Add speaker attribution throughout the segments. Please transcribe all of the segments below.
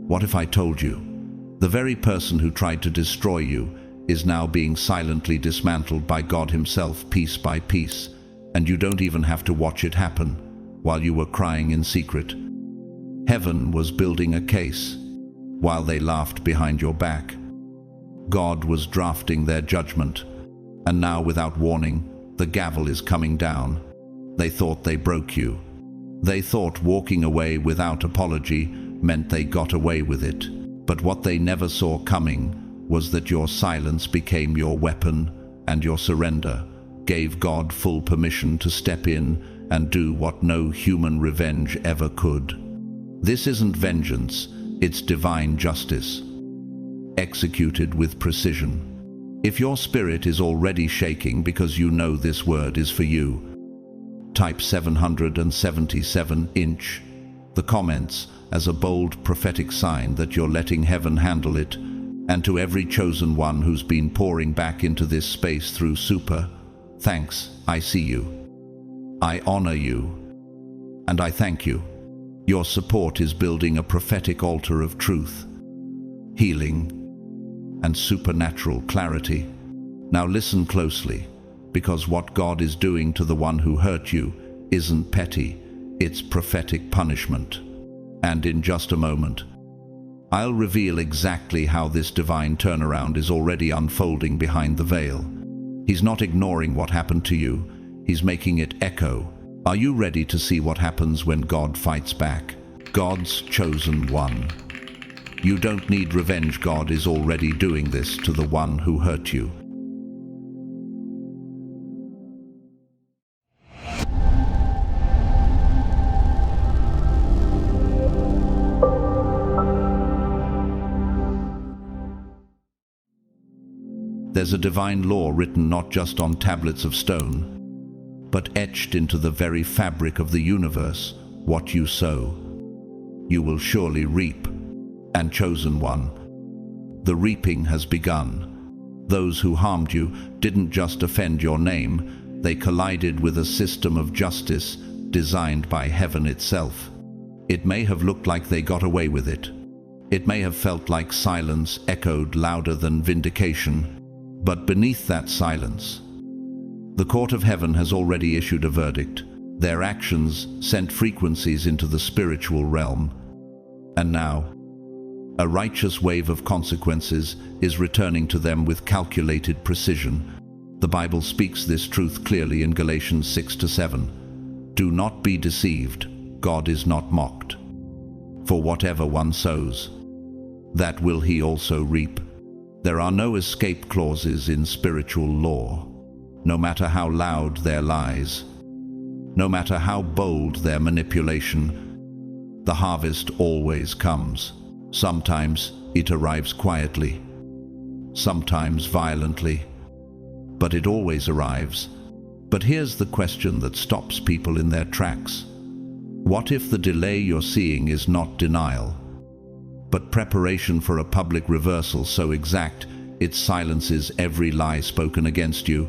Speaker 1: What if I told you? The very person who tried to destroy you is now being silently dismantled by God himself piece by piece, and you don't even have to watch it happen while you were crying in secret. Heaven was building a case while they laughed behind your back. God was drafting their judgment, and now without warning, the gavel is coming down. They thought they broke you. They thought walking away without apology meant they got away with it. But what they never saw coming was that your silence became your weapon, and your surrender gave God full permission to step in and do what no human revenge ever could. This isn't vengeance, it's divine justice, executed with precision. If your spirit is already shaking because you know this word is for you, type 777" the comments as a bold prophetic sign that you're letting heaven handle it. And to every chosen one who's been pouring back into this space through Super, thanks, I see you. I honor you. And I thank you. Your support is building a prophetic altar of truth, healing, and supernatural clarity. Now listen closely, because what God is doing to the one who hurt you isn't petty, it's prophetic punishment. And in just a moment, I'll reveal exactly how this divine turnaround is already unfolding behind the veil. He's not ignoring what happened to you, he's making it echo. Are you ready to see what happens when God fights back? God's chosen one. You don't need revenge. God is already doing this to the one who hurt you. There's a divine law written not just on tablets of stone, but etched into the very fabric of the universe. What you sow, you will surely reap. And chosen one, the reaping has begun. Those who harmed you didn't just offend your name, they collided with a system of justice designed by heaven itself. It may have looked like they got away with it. It may have felt like silence echoed louder than vindication. But beneath that silence, the court of heaven has already issued a verdict. Their actions sent frequencies into the spiritual realm. And now, a righteous wave of consequences is returning to them with calculated precision. The Bible speaks this truth clearly in Galatians 6-7. Do not be deceived. God is not mocked. For whatever one sows, that will he also reap. There are no escape clauses in spiritual law. No matter how loud their lies, no matter how bold their manipulation, the harvest always comes. Sometimes it arrives quietly, sometimes violently, but it always arrives. But here's the question that stops people in their tracks. What if the delay you're seeing is not denial, but preparation for a public reversal so exact it silences every lie spoken against you?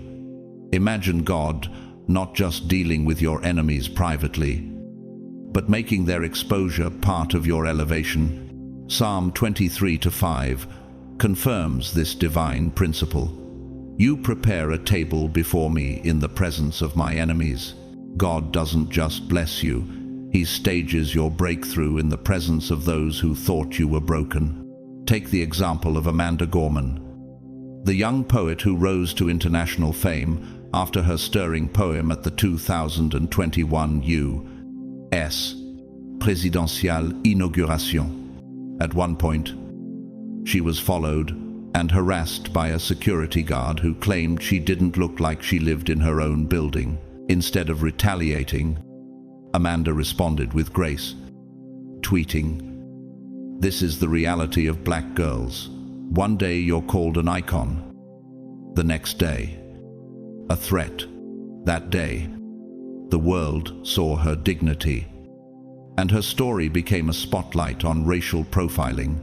Speaker 1: Imagine God not just dealing with your enemies privately, but making their exposure part of your elevation. Psalm 23:5 confirms this divine principle. You prepare a table before me in the presence of my enemies. God doesn't just bless you, he stages your breakthrough in the presence of those who thought you were broken. Take the example of Amanda Gorman, the young poet who rose to international fame after her stirring poem at the 2021 U.S. Presidential Inauguration. At one point, she was followed and harassed by a security guard who claimed she didn't look like she lived in her own building. Instead of retaliating, Amanda responded with grace, tweeting, "This is the reality of black girls. One day you're called an icon. The next day, a threat. That day, the world saw her dignity." And her story became a spotlight on racial profiling.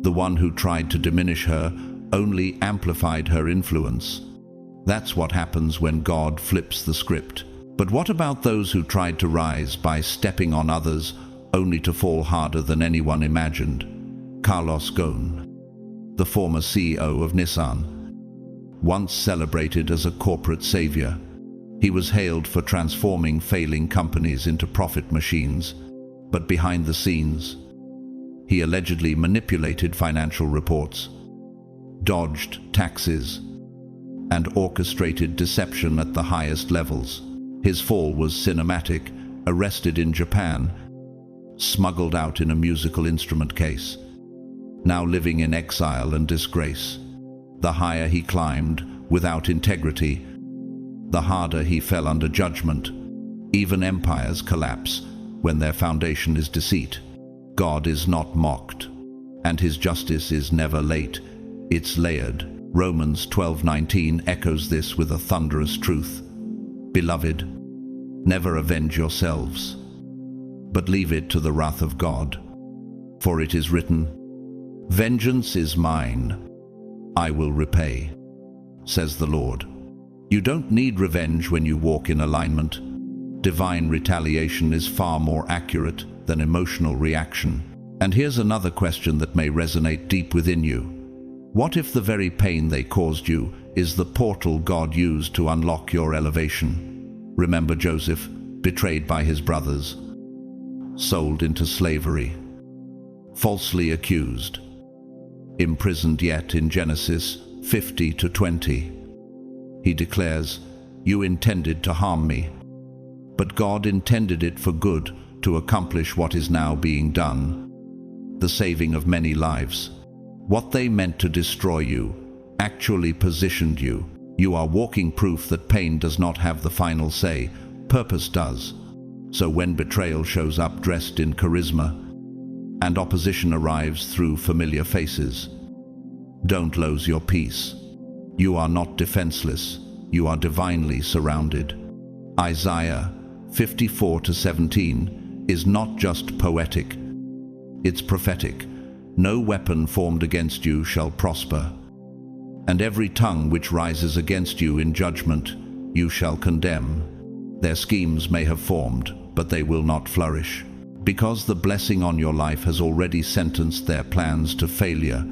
Speaker 1: The one who tried to diminish her only amplified her influence. That's what happens when God flips the script. But what about those who tried to rise by stepping on others only to fall harder than anyone imagined? Carlos Ghosn, the former CEO of Nissan, once celebrated as a corporate savior. He was hailed for transforming failing companies into profit machines, but behind the scenes, he allegedly manipulated financial reports, dodged taxes, and orchestrated deception at the highest levels. His fall was cinematic: arrested in Japan, smuggled out in a musical instrument case, now living in exile and disgrace. The higher he climbed without integrity, the harder he fell under judgment. Even empires collapse when their foundation is deceit. God is not mocked, and his justice is never late. It's layered. Romans 12:19 echoes this with a thunderous truth. Beloved, never avenge yourselves, but leave it to the wrath of God. For it is written, "Vengeance is mine, I will repay," says the Lord. You don't need revenge when you walk in alignment. Divine retaliation is far more accurate than emotional reaction. And here's another question that may resonate deep within you. What if the very pain they caused you is the portal God used to unlock your elevation? Remember Joseph, betrayed by his brothers, sold into slavery, falsely accused, imprisoned, yet in Genesis 50:20, he declares, "You intended to harm me, but God intended it for good to accomplish what is now being done, the saving of many lives." What they meant to destroy you actually positioned you. You are walking proof that pain does not have the final say, purpose does. So when betrayal shows up dressed in charisma and opposition arrives through familiar faces, don't lose your peace. You are not defenseless, you are divinely surrounded. Isaiah 54:17 is not just poetic, it's prophetic. No weapon formed against you shall prosper, and every tongue which rises against you in judgment you shall condemn. Their schemes may have formed, but they will not flourish, because the blessing on your life has already sentenced their plans to failure.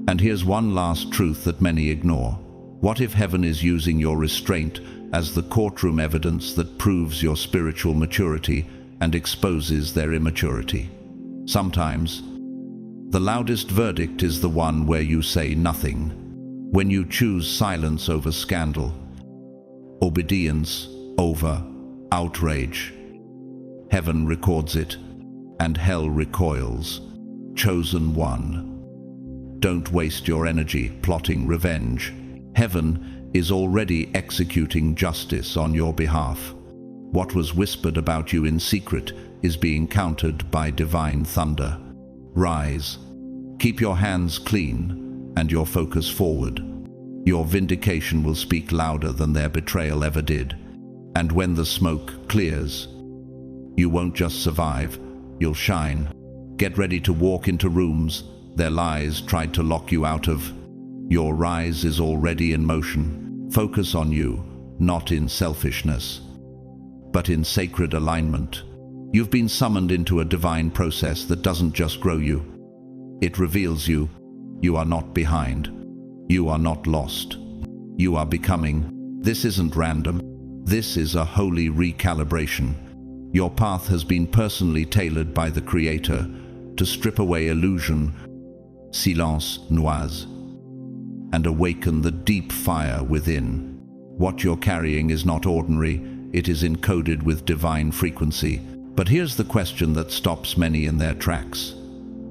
Speaker 1: And here's one last truth that many ignore. What if heaven is using your restraint as the courtroom evidence that proves your spiritual maturity and exposes their immaturity? Sometimes, the loudest verdict is the one where you say nothing, when you choose silence over scandal, obedience over outrage. Heaven records it, and hell recoils. Chosen one. Don't waste your energy plotting revenge. Heaven is already executing justice on your behalf. What was whispered about you in secret is being countered by divine thunder. Rise, keep your hands clean and your focus forward. Your vindication will speak louder than their betrayal ever did. And when the smoke clears, you won't just survive, you'll shine. Get ready to walk into rooms their lies tried to lock you out of. Your rise is already in motion. Focus on you, not in selfishness, but in sacred alignment. You've been summoned into a divine process that doesn't just grow you. It reveals you. You are not behind. You are not lost. You are becoming. This isn't random. This is a holy recalibration. Your path has been personally tailored by the Creator to strip away illusion, silence noise, and awaken the deep fire within. What you're carrying is not ordinary, it is encoded with divine frequency. But here's the question that stops many in their tracks.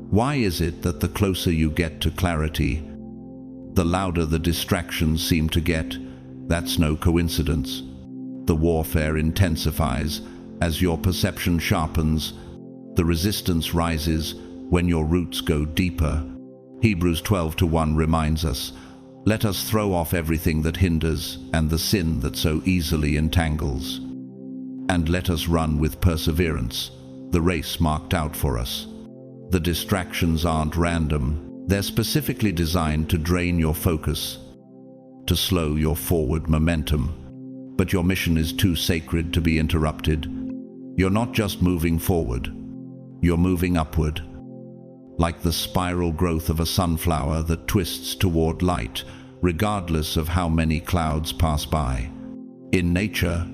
Speaker 1: Why is it that the closer you get to clarity, the louder the distractions seem to get? That's no coincidence. The warfare intensifies as your perception sharpens. The resistance rises when your roots go deeper. Hebrews 12:1 reminds us, "Let us throw off everything that hinders and the sin that so easily entangles, and let us run with perseverance the race marked out for us." The distractions aren't random. They're specifically designed to drain your focus, to slow your forward momentum. But your mission is too sacred to be interrupted. You're not just moving forward, you're moving upward. like the spiral growth of a sunflower that twists toward light, regardless of how many clouds pass by. In nature,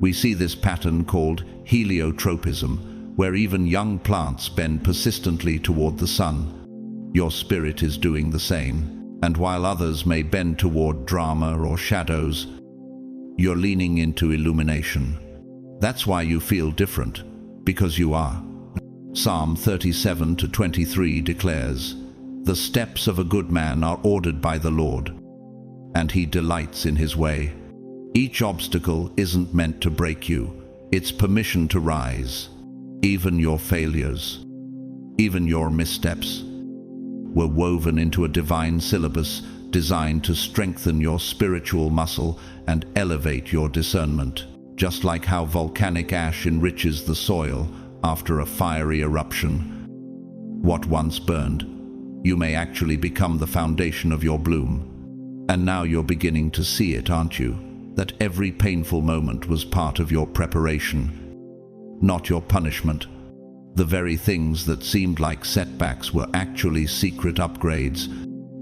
Speaker 1: we see this pattern called heliotropism, where even young plants bend persistently toward the sun. Your spirit is doing the same, and while others may bend toward drama or shadows, you're leaning into illumination. That's why you feel different, because you are. Psalm 37:23 declares, "The steps of a good man are ordered by the Lord, and he delights in his way." Each obstacle isn't meant to break you, it's permission to rise. Even your failures, even your missteps, were woven into a divine syllabus designed to strengthen your spiritual muscle and elevate your discernment. Just like how volcanic ash enriches the soil after a fiery eruption, what once burned, you may actually become the foundation of your bloom. And now you're beginning to see it, aren't you? That every painful moment was part of your preparation, not your punishment. The very things that seemed like setbacks were actually secret upgrades.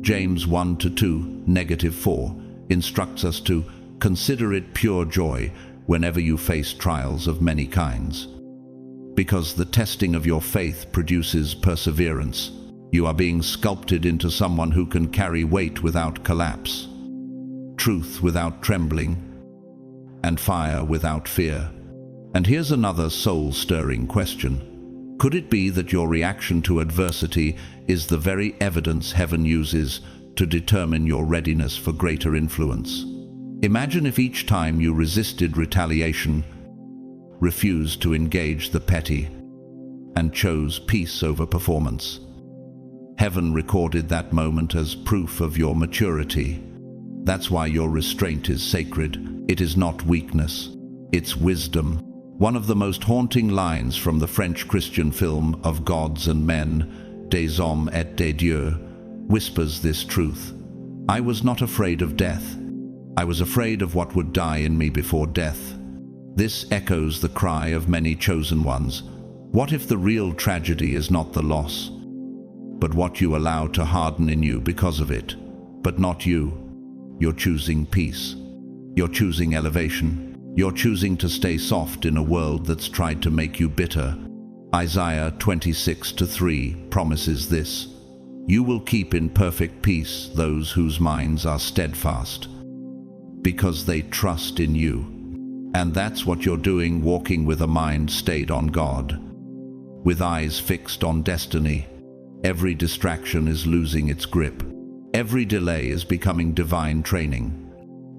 Speaker 1: James 1:2-4 instructs us to consider it pure joy whenever you face trials of many kinds, because the testing of your faith produces perseverance. You are being sculpted into someone who can carry weight without collapse, truth without trembling, and fire without fear. And here's another soul-stirring question. Could it be that your reaction to adversity is the very evidence heaven uses to determine your readiness for greater influence? Imagine if each time you resisted retaliation, refused to engage the petty, and chose peace over performance. Heaven recorded that moment as proof of your maturity. That's why your restraint is sacred. It is not weakness, it's wisdom. One of the most haunting lines from the French Christian film Of Gods and Men, Des Hommes et des Dieux, whispers this truth. I was not afraid of death. I was afraid of what would die in me before death. This echoes the cry of many chosen ones. What if the real tragedy is not the loss, but what you allow to harden in you because of it? But not you. You're choosing peace. You're choosing elevation. You're choosing to stay soft in a world that's tried to make you bitter. Isaiah 26:3 promises this. You will keep in perfect peace those whose minds are steadfast, because they trust in you. And that's what you're doing, walking with a mind stayed on God, with eyes fixed on destiny. Every distraction is losing its grip. Every delay is becoming divine training.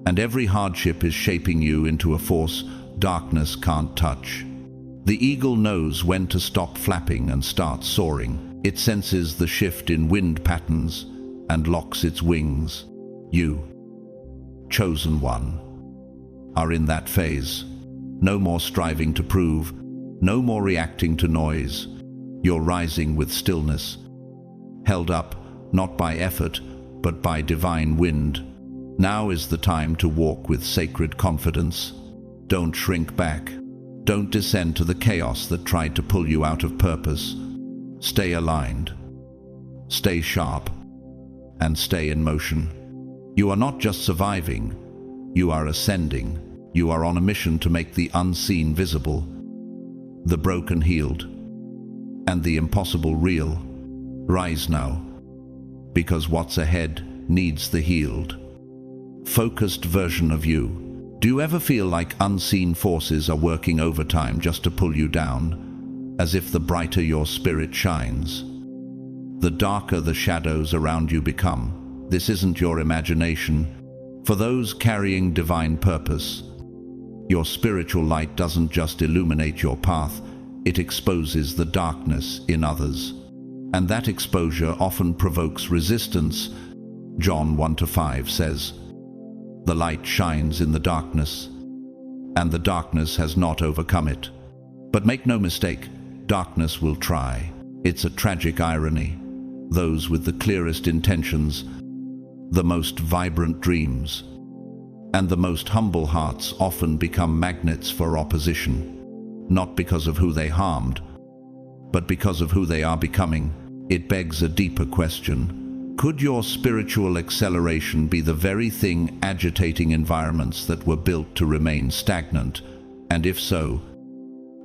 Speaker 1: And every hardship is shaping you into a force darkness can't touch. The eagle knows when to stop flapping and start soaring. It senses the shift in wind patterns and locks its wings. You, chosen one, are in that phase. No more striving to prove, no more reacting to noise. You're rising with stillness, held up not by effort, but by divine wind. Now is the time to walk with sacred confidence. Don't shrink back. Don't descend to the chaos that tried to pull you out of purpose. Stay aligned, stay sharp, and stay in motion. You are not just surviving, you are ascending. You are on a mission to make the unseen visible, the broken healed, and the impossible real. Rise now, because what's ahead needs the healed, focused version of you. Do you ever feel like unseen forces are working overtime just to pull you down, as if the brighter your spirit shines, the darker the shadows around you become? This isn't your imagination. For those carrying divine purpose, your spiritual light doesn't just illuminate your path, it exposes the darkness in others. And that exposure often provokes resistance. John 1:5 says, "The light shines in the darkness, and the darkness has not overcome it." But make no mistake, darkness will try. It's a tragic irony. Those with the clearest intentions, the most vibrant dreams, and the most humble hearts often become magnets for opposition, not because of who they harmed, but because of who they are becoming. It begs a deeper question. Could your spiritual acceleration be the very thing agitating environments that were built to remain stagnant? And if so,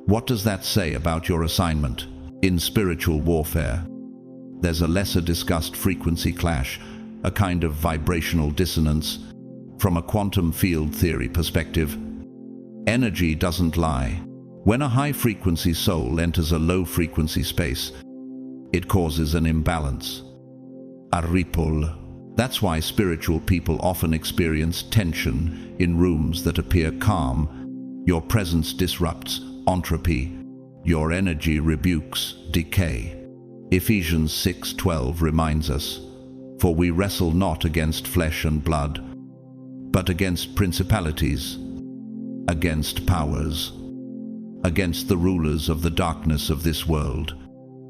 Speaker 1: what does that say about your assignment? In spiritual warfare, there's a lesser discussed frequency clash, a kind of vibrational dissonance. From a quantum field theory perspective, energy doesn't lie. When a high-frequency soul enters a low-frequency space, it causes an imbalance, a ripple. That's why spiritual people often experience tension in rooms that appear calm. Your presence disrupts entropy. Your energy rebukes decay. Ephesians 6:12 reminds us, "For we wrestle not against flesh and blood, but against principalities, against powers, against the rulers of the darkness of this world."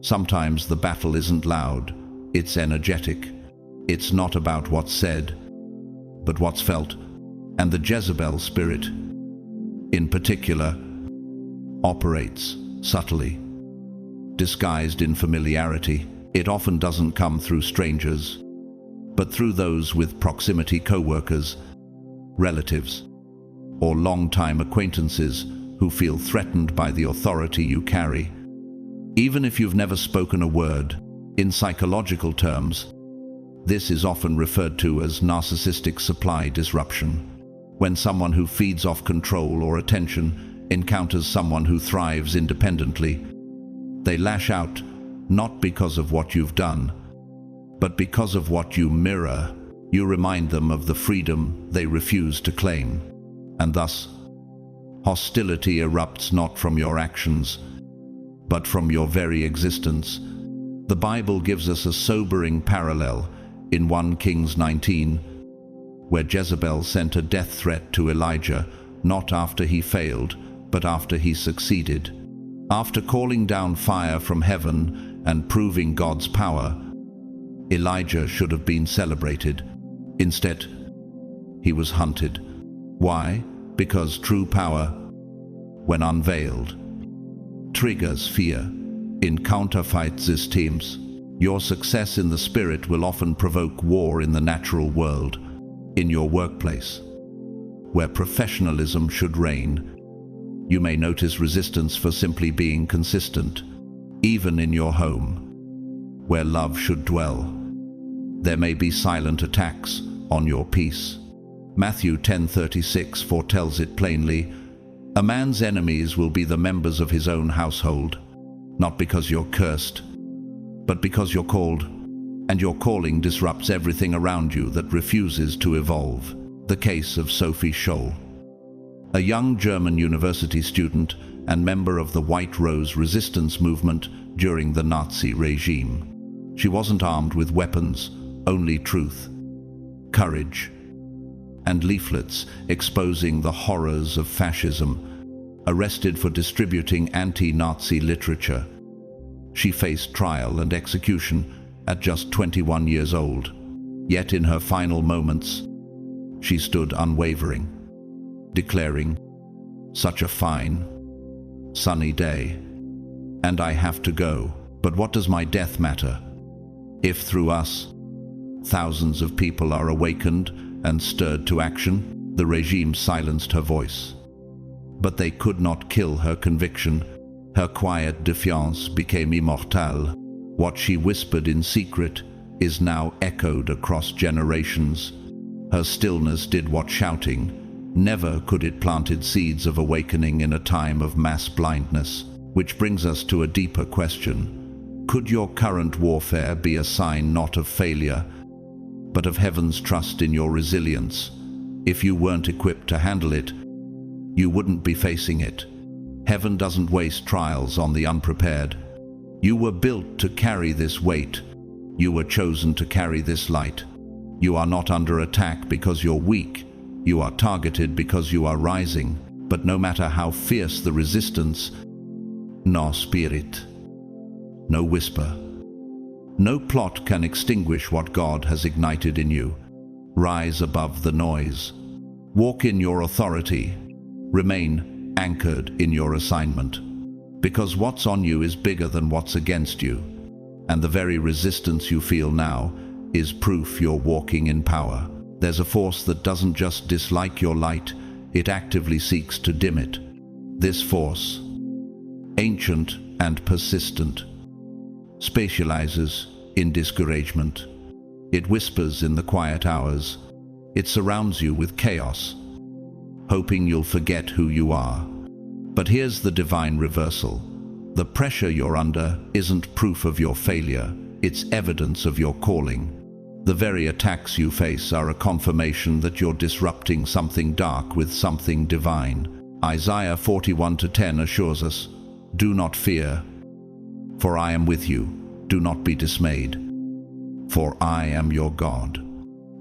Speaker 1: Sometimes the battle isn't loud, it's energetic. It's not about what's said, but what's felt. And the Jezebel spirit, in particular, operates subtly. Disguised in familiarity, it often doesn't come through strangers, but through those with proximity, co-workers, relatives, or long-time acquaintances who feel threatened by the authority you carry. Even if you've never spoken a word, in psychological terms, this is often referred to as narcissistic supply disruption. When someone who feeds off control or attention encounters someone who thrives independently, they lash out not because of what you've done, but because of what you mirror. You remind them of the freedom they refuse to claim. And thus, hostility erupts not from your actions, but from your very existence. The Bible gives us a sobering parallel in 1 Kings 19, where Jezebel sent a death threat to Elijah, not after he failed, but after he succeeded. After calling down fire from heaven and proving God's power, Elijah should have been celebrated. Instead, he was hunted. Why? Because true power, when unveiled, triggers fear. In counterfight systems, your success in the spirit will often provoke war in the natural world. In your workplace, where professionalism should reign, you may notice resistance for simply being consistent. Even in your home, where love should dwell, there may be silent attacks on your peace. Matthew 10:36 foretells it plainly. A man's enemies will be the members of his own household, not because you're cursed, but because you're called, and your calling disrupts everything around you that refuses to evolve. The case of Sophie Scholl, a young German university student and member of the White Rose resistance movement during the Nazi regime. She wasn't armed with weapons, only truth, courage, and leaflets exposing the horrors of fascism. Arrested for distributing anti-Nazi literature, she faced trial and execution at just 21 years old. Yet in her final moments, she stood unwavering, declaring, "Such a fine, sunny day, and I have to go. But what does my death matter? If through us, thousands of people are awakened and stirred to action." The regime silenced her voice, but they could not kill her conviction. Her quiet defiance became immortal. What she whispered in secret is now echoed across generations. Her stillness did what shouting never could. It planted seeds of awakening in a time of mass blindness. Which brings us to a deeper question. Could your current warfare be a sign not of failure, but of heaven's trust in your resilience? If you weren't equipped to handle it, you wouldn't be facing it. Heaven doesn't waste trials on the unprepared. You were built to carry this weight. You were chosen to carry this light. You are not under attack because you're weak. You are targeted because you are rising. But no matter how fierce the resistance, no spirit, no whisper, no plot can extinguish what God has ignited in you. Rise above the noise. Walk in your authority. Remain anchored in your assignment. Because what's on you is bigger than what's against you. And the very resistance you feel now is proof you're walking in power. There's a force that doesn't just dislike your light, it actively seeks to dim it. This force, ancient and persistent, specializes in discouragement. It whispers in the quiet hours. It surrounds you with chaos, hoping you'll forget who you are. But here's the divine reversal. The pressure you're under isn't proof of your failure, it's evidence of your calling. The very attacks you face are a confirmation that you're disrupting something dark with something divine. Isaiah 41:10 assures us, "Do not fear, for I am with you. Do not be dismayed, for I am your God."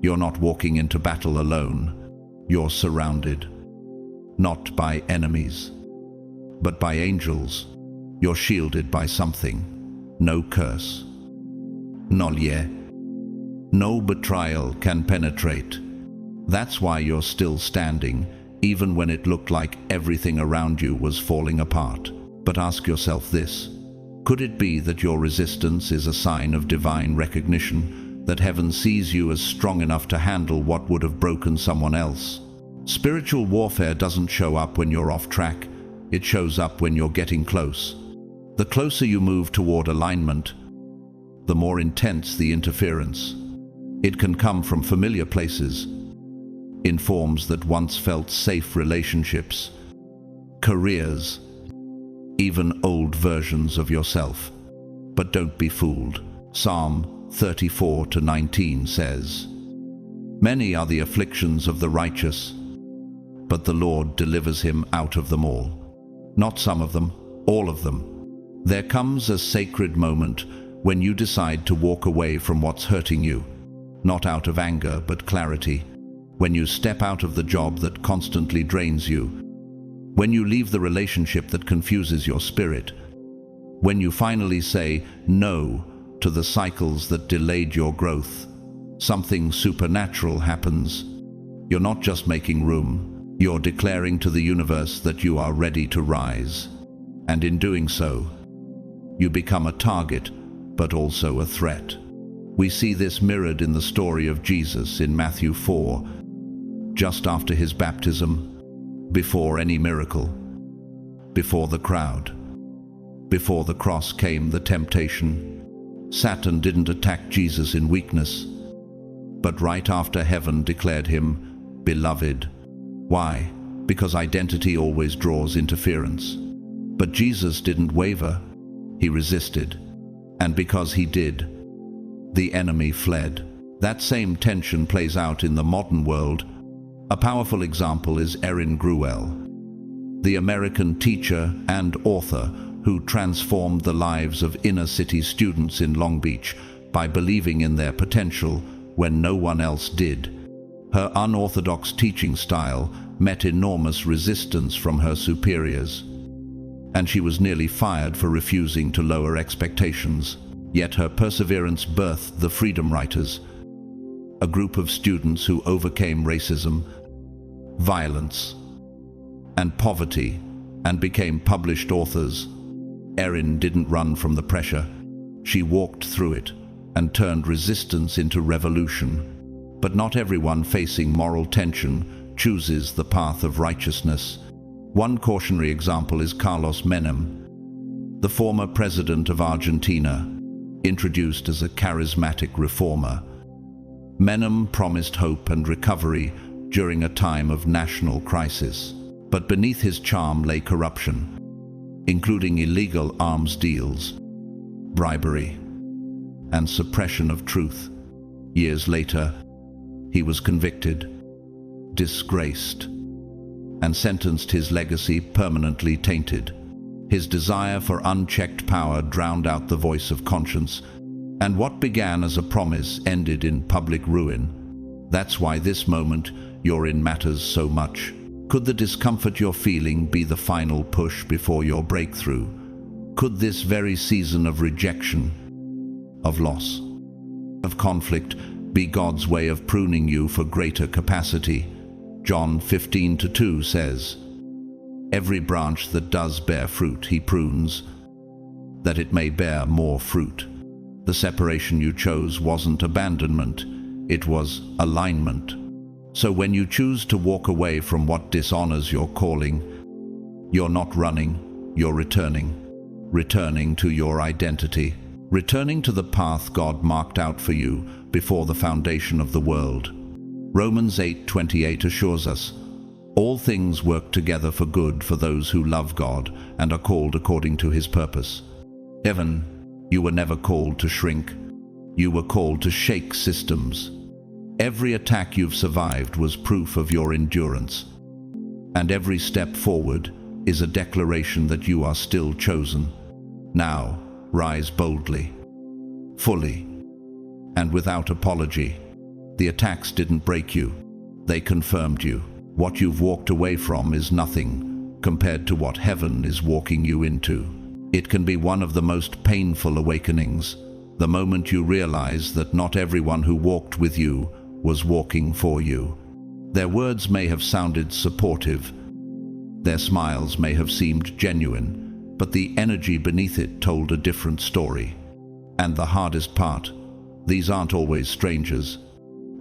Speaker 1: You're not walking into battle alone. You're surrounded, not by enemies, but by angels. You're shielded by something. No curse, no lie, no betrayal can penetrate. That's why you're still standing, even when it looked like everything around you was falling apart. But ask yourself this: could it be that your resistance is a sign of divine recognition, that heaven sees you as strong enough to handle what would have broken someone else? Spiritual warfare doesn't show up when you're off track, it shows up when you're getting close. The closer you move toward alignment, the more intense the interference. It can come from familiar places, in forms that once felt safe relationships, careers, even old versions of yourself. But don't be fooled. Psalm 34:19 says, "Many are the afflictions of the righteous, but the Lord delivers him out of them all." Not some of them, all of them. There comes a sacred moment when you decide to walk away from what's hurting you, not out of anger but clarity. When you step out of the job that constantly drains you, when you leave the relationship that confuses your spirit, when you finally say no to the cycles that delayed your growth, something supernatural happens. You're not just making room, you're declaring to the universe that you are ready to rise. And in doing so, you become a target, but also a threat. We see this mirrored in the story of Jesus in Matthew 4, just after his baptism, before any miracle, before the crowd, before the cross came the temptation. Satan didn't attack Jesus in weakness, but right after heaven declared him beloved. Why? Because identity always draws interference. But Jesus didn't waver. He resisted. And because he did, the enemy fled. That same tension plays out in the modern world. A powerful example is Erin Gruwell, the American teacher and author who transformed the lives of inner-city students in Long Beach by believing in their potential when no one else did. Her unorthodox teaching style met enormous resistance from her superiors, and she was nearly fired for refusing to lower expectations. Yet her perseverance birthed the Freedom Writers, a group of students who overcame racism, violence, and poverty and became published authors. Erin didn't run from the pressure. She walked through it and turned resistance into revolution. But not everyone facing moral tension chooses the path of righteousness. One cautionary example is Carlos Menem, the former president of Argentina, introduced as a charismatic reformer. Menem promised hope and recovery during a time of national crisis. But beneath his charm lay corruption, including illegal arms deals, bribery, and suppression of truth. Years later, he was convicted, disgraced, and sentenced, his legacy permanently tainted. His desire for unchecked power drowned out the voice of conscience, and what began as a promise ended in public ruin. That's why this moment you're in matters so much. Could the discomfort you're feeling be the final push before your breakthrough? Could this very season of rejection, of loss, of conflict be God's way of pruning you for greater capacity? John 15:2 says, "Every branch that does bear fruit he prunes, that it may bear more fruit." The separation you chose wasn't abandonment, it was alignment. So when you choose to walk away from what dishonors your calling, you're not running, you're returning. Returning to your identity. Returning to the path God marked out for you before the foundation of the world. Romans 8:28 assures us, all things work together for good for those who love God and are called according to His purpose. Evan, you were never called to shrink. You were called to shake systems. Every attack you've survived was proof of your endurance. And every step forward is a declaration that you are still chosen. Now, rise boldly, fully, and without apology. The attacks didn't break you, they confirmed you. What you've walked away from is nothing compared to what heaven is walking you into. It can be one of the most painful awakenings, the moment you realize that not everyone who walked with you was walking for you. Their words may have sounded supportive, their smiles may have seemed genuine, but the energy beneath it told a different story. And the hardest part, these aren't always strangers.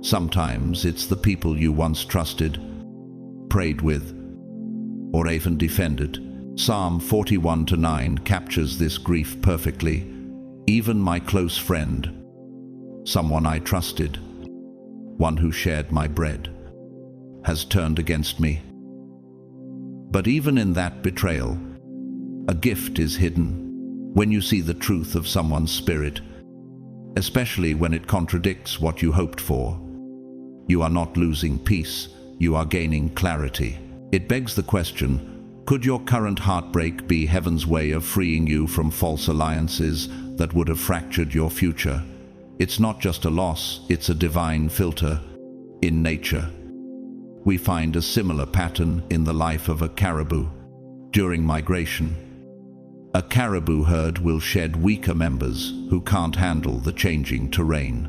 Speaker 1: Sometimes it's the people you once trusted, prayed with, or even defended. Psalm 41:9 captures this grief perfectly. Even my close friend, someone I trusted, one who shared my bread, has turned against me. But even in that betrayal, a gift is hidden. When you see the truth of someone's spirit, especially when it contradicts what you hoped for, you are not losing peace, you are gaining clarity. It begs the question, could your current heartbreak be heaven's way of freeing you from false alliances that would have fractured your future? It's not just a loss, it's a divine filter. In nature, we find a similar pattern in the life of a caribou. During migration, a caribou herd will shed weaker members who can't handle the changing terrain.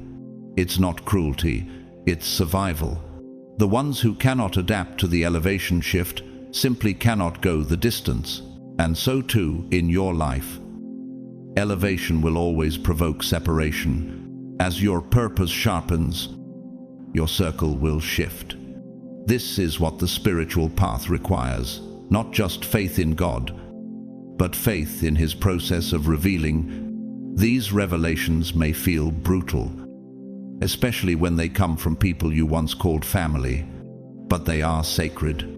Speaker 1: It's not cruelty, it's survival. The ones who cannot adapt to the elevation shift simply cannot go the distance. And so too in your life. Elevation will always provoke separation. As your purpose sharpens, your circle will shift. This is what the spiritual path requires, not just faith in God, but faith in His process of revealing. These revelations may feel brutal, especially when they come from people you once called family, but they are sacred.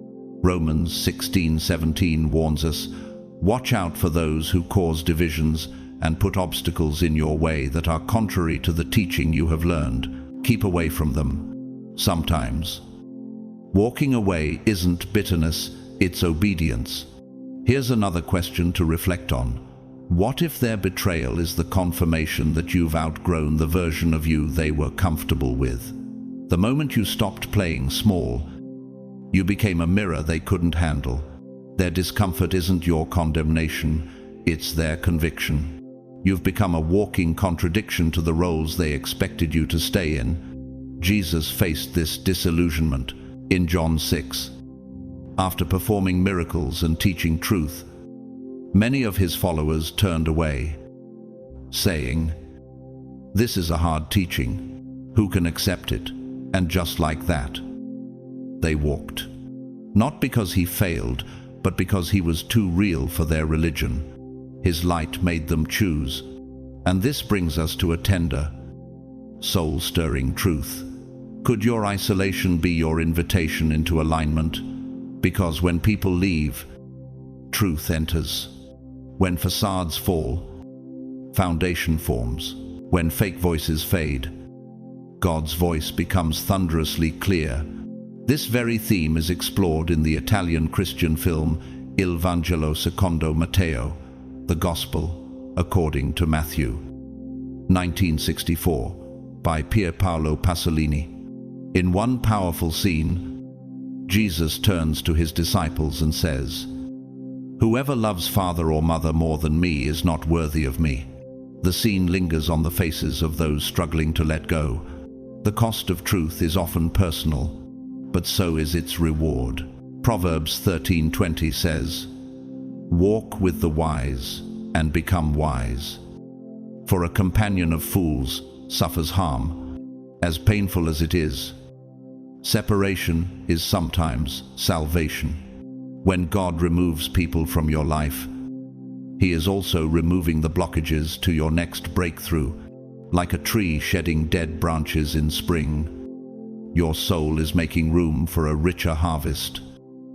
Speaker 1: Romans 16:17 warns us, watch out for those who cause divisions and put obstacles in your way that are contrary to the teaching you have learned. Keep away from them. Sometimes, walking away isn't bitterness, it's obedience. Here's another question to reflect on. What if their betrayal is the confirmation that you've outgrown the version of you they were comfortable with? The moment you stopped playing small, you became a mirror they couldn't handle. Their discomfort isn't your condemnation, it's their conviction. You've become a walking contradiction to the roles they expected you to stay in. Jesus faced this disillusionment in John 6. After performing miracles and teaching truth, many of His followers turned away, saying, "This is a hard teaching. Who can accept it?" And just like that, they walked. Not because He failed, but because He was too real for their religion. His light made them choose. And this brings us to a tender, soul-stirring truth. Could your isolation be your invitation into alignment? Because when people leave, truth enters. When facades fall, foundation forms. When fake voices fade, God's voice becomes thunderously clear. This very theme is explored in the Italian Christian film Il Vangelo secondo Matteo, The Gospel according to Matthew, 1964, by Pier Paolo Pasolini. In one powerful scene, Jesus turns to His disciples and says, "Whoever loves father or mother more than me is not worthy of me." The scene lingers on the faces of those struggling to let go. The cost of truth is often personal, but so is its reward. Proverbs 13:20 says, "Walk with the wise and become wise." For a companion of fools suffers harm, as painful as it is. Separation is sometimes salvation. When God removes people from your life, He is also removing the blockages to your next breakthrough. Like a tree shedding dead branches in spring, your soul is making room for a richer harvest.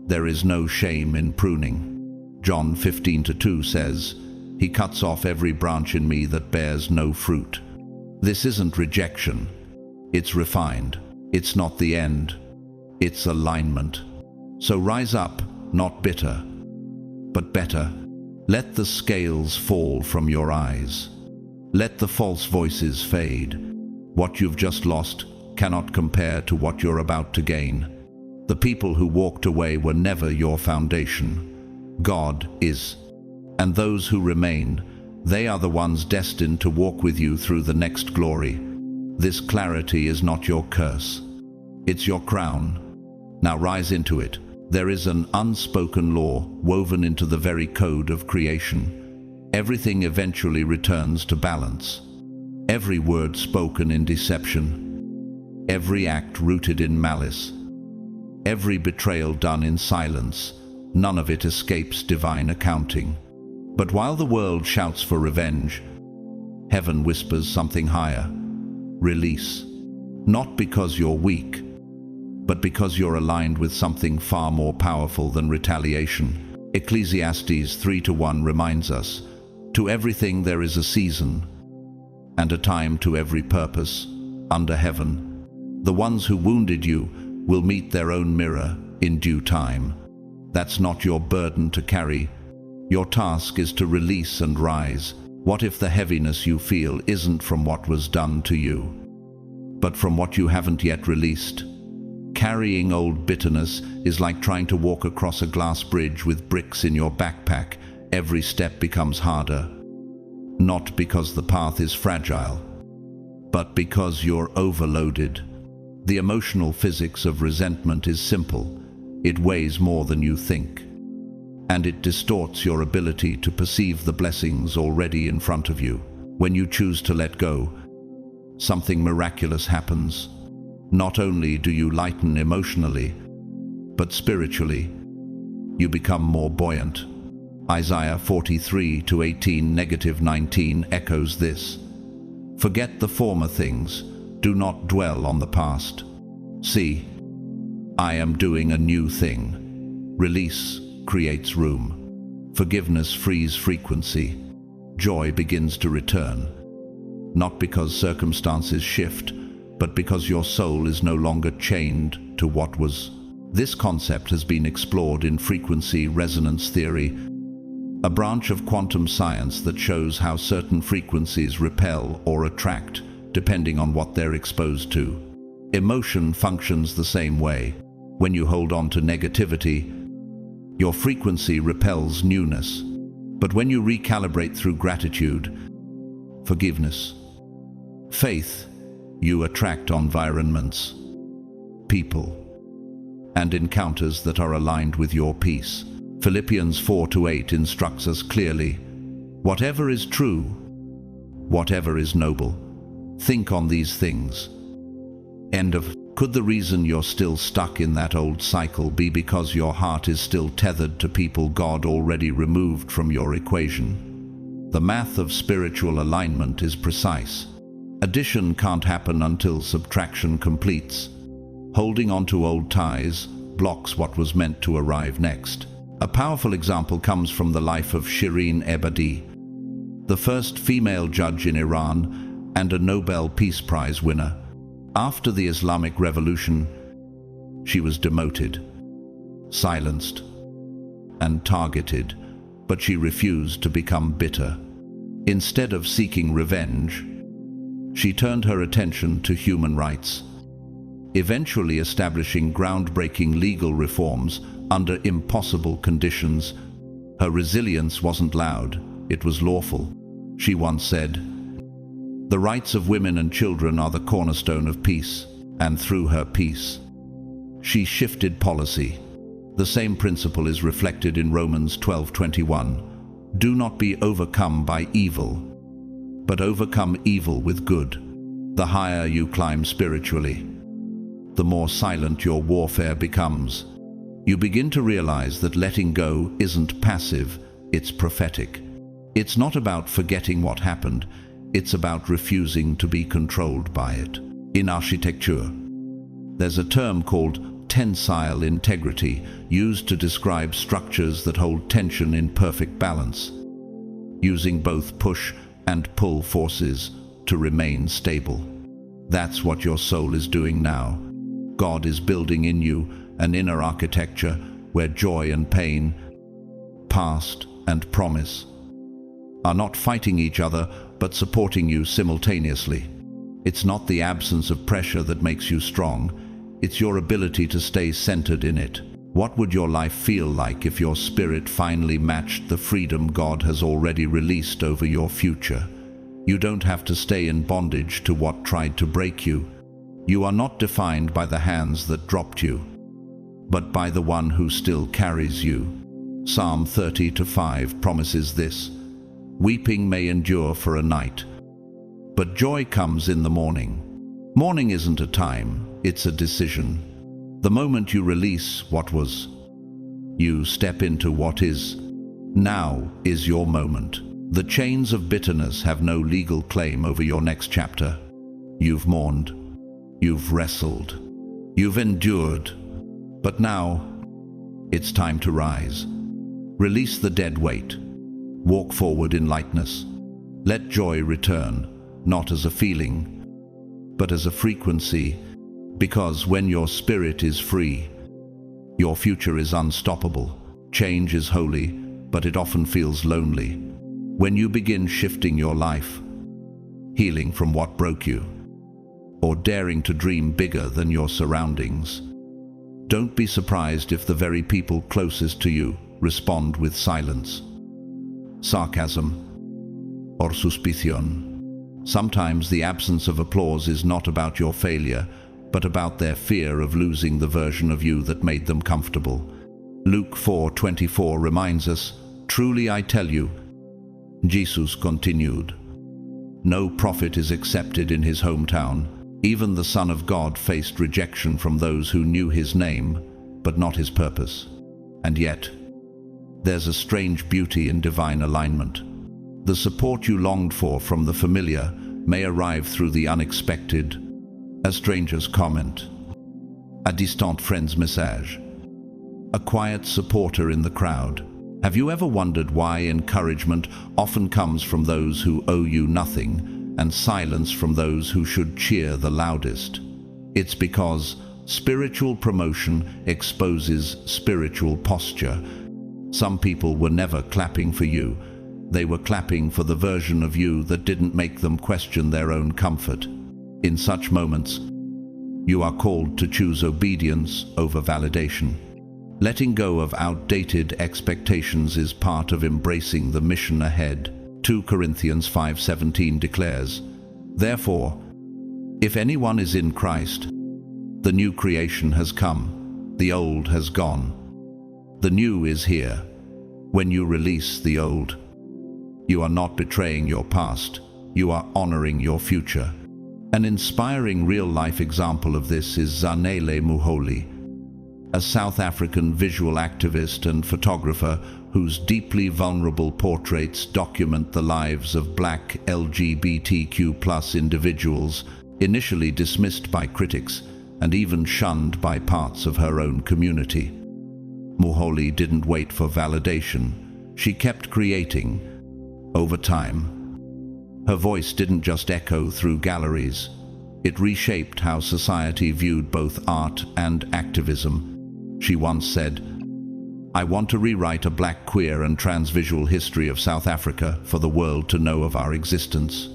Speaker 1: There is no shame in pruning. John 15:2 says, He cuts off every branch in me that bears no fruit. This isn't rejection. It's refined. It's not the end. It's alignment. So rise up, not bitter, but better. Let the scales fall from your eyes. Let the false voices fade. What you've just lost cannot compare to what you're about to gain. The people who walked away were never your foundation. God is. And those who remain, they are the ones destined to walk with you through the next glory. This clarity is not your curse. It's your crown. Now rise into it. There is an unspoken law woven into the very code of creation. Everything eventually returns to balance. Every word spoken in deception, every act rooted in malice, every betrayal done in silence, none of it escapes divine accounting. But while the world shouts for revenge, heaven whispers something higher. Release. Not because you're weak, but because you're aligned with something far more powerful than retaliation. Ecclesiastes 3:1 reminds us, to everything there is a season, and a time to every purpose under heaven. The ones who wounded you will meet their own mirror in due time. That's not your burden to carry. Your task is to release and rise. What if the heaviness you feel isn't from what was done to you, but from what you haven't yet released? Carrying old bitterness is like trying to walk across a glass bridge with bricks in your backpack. Every step becomes harder, not because the path is fragile, but because you're overloaded. The emotional physics of resentment is simple. It weighs more than you think, and it distorts your ability to perceive the blessings already in front of you. When you choose to let go, something miraculous happens. Not only do you lighten emotionally, but spiritually, you become more buoyant. Isaiah 43:18-19 echoes this. Forget the former things. Do not dwell on the past. See, I am doing a new thing. Release creates room. Forgiveness frees frequency. Joy begins to return. Not because circumstances shift, but because your soul is no longer chained to what was. This concept has been explored in frequency resonance theory, a branch of quantum science that shows how certain frequencies repel or attract depending on what they're exposed to. Emotion functions the same way. When you hold on to negativity, your frequency repels newness. But when you recalibrate through gratitude, forgiveness, faith, you attract environments, people, and encounters that are aligned with your peace. Philippians 4:8 instructs us clearly, whatever is true, whatever is noble, think on these things. Could the reason you're still stuck in that old cycle be because your heart is still tethered to people God already removed from your equation? The math of spiritual alignment is precise. Addition can't happen until subtraction completes. Holding on to old ties blocks what was meant to arrive next. A powerful example comes from the life of Shireen Ebadi, the first female judge in Iran and a Nobel Peace Prize winner. After the Islamic Revolution, she was demoted, silenced, and targeted, but she refused to become bitter. Instead of seeking revenge, she turned her attention to human rights, eventually establishing groundbreaking legal reforms under impossible conditions. Her resilience wasn't loud, it was lawful. She once said, "The rights of women and children are the cornerstone of peace," and through her peace, she shifted policy. The same principle is reflected in Romans 12:21. Do not be overcome by evil, but overcome evil with good. The higher you climb spiritually, the more silent your warfare becomes. You begin to realize that letting go isn't passive, it's prophetic. It's not about forgetting what happened, it's about refusing to be controlled by it. In architecture, there's a term called tensile integrity, used to describe structures that hold tension in perfect balance, using both push and pull forces to remain stable. That's what your soul is doing now. God is building in you an inner architecture where joy and pain, past and promise, are not fighting each other but supporting you simultaneously. It's not the absence of pressure that makes you strong, it's your ability to stay centered in it. What would your life feel like if your spirit finally matched the freedom God has already released over your future? You don't have to stay in bondage to what tried to break you. You are not defined by the hands that dropped you, but by the one who still carries you. Psalm 30:5 promises this: "Weeping may endure for a night, but joy comes in the morning." Morning isn't a time, it's a decision. The moment you release what was, you step into what is. Now is your moment. The chains of bitterness have no legal claim over your next chapter. You've mourned, you've wrestled, you've endured, but now it's time to rise. Release the dead weight. Walk forward in lightness. Let joy return, not as a feeling, but as a frequency, because when your spirit is free, your future is unstoppable. Change is holy, but it often feels lonely. When you begin shifting your life, healing from what broke you, or daring to dream bigger than your surroundings, don't be surprised if the very people closest to you respond with silence, sarcasm, or suspicion. Sometimes the absence of applause is not about your failure, but about their fear of losing the version of you that made them comfortable. Luke 4:24 reminds us, "Truly I tell you," Jesus continued, "no prophet is accepted in his hometown. Even the Son of God faced rejection from those who knew his name, but not his purpose." And yet, there's a strange beauty in divine alignment. The support you longed for from the familiar may arrive through the unexpected. A stranger's comment, a distant friend's message, a quiet supporter in the crowd. Have you ever wondered why encouragement often comes from those who owe you nothing and silence from those who should cheer the loudest? It's because spiritual promotion exposes spiritual posture. Some people were never clapping for you. They were clapping for the version of you that didn't make them question their own comfort. In such moments, you are called to choose obedience over validation. Letting go of outdated expectations is part of embracing the mission ahead. 2 Corinthians 5:17 declares, "Therefore, if anyone is in Christ, the new creation has come, the old has gone. The new is here." When you release the old, you are not betraying your past, you are honoring your future. An inspiring real-life example of this is Zanele Muholi, a South African visual activist and photographer whose deeply vulnerable portraits document the lives of Black LGBTQ+ individuals, initially dismissed by critics and even shunned by parts of her own community. Muholi didn't wait for validation. She kept creating. Over time, her voice didn't just echo through galleries. It reshaped how society viewed both art and activism. She once said, "I want to rewrite a Black, queer and transvisual history of South Africa for the world to know of our existence."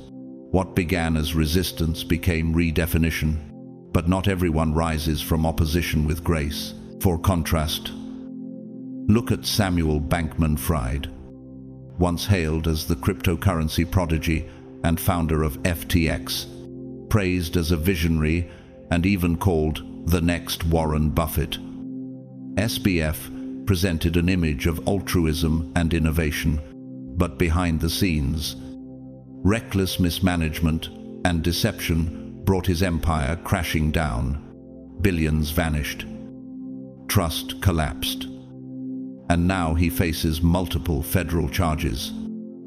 Speaker 1: What began as resistance became redefinition. But not everyone rises from opposition with grace. For contrast, look at Samuel Bankman-Fried, once hailed as the cryptocurrency prodigy and founder of FTX, praised as a visionary and even called the next Warren Buffett. SBF presented an image of altruism and innovation, but behind the scenes, Reckless mismanagement and deception brought his empire crashing down. Billions vanished. Trust collapsed. And now he faces multiple federal charges.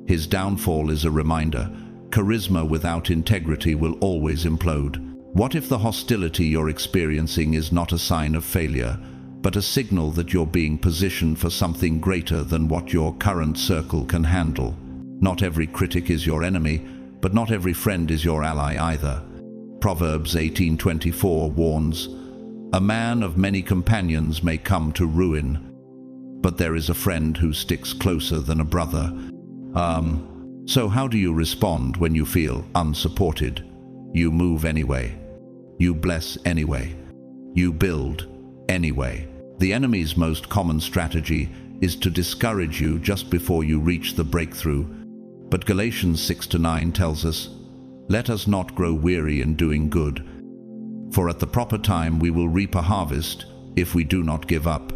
Speaker 1: His downfall is a reminder: charisma without integrity will always implode. What if the hostility you're experiencing is not a sign of failure, but a signal that you're being positioned for something greater than what your current circle can handle? Not every critic is your enemy, but not every friend is your ally either. Proverbs 18:24 warns, "A man of many companions may come to ruin, but there is a friend who sticks closer than a brother." So how do you respond when you feel unsupported? You move anyway. You bless anyway. You build anyway. The enemy's most common strategy is to discourage you just before you reach the breakthrough. But Galatians 6-9 tells us, "Let us not grow weary in doing good, for at the proper time we will reap a harvest if we do not give up."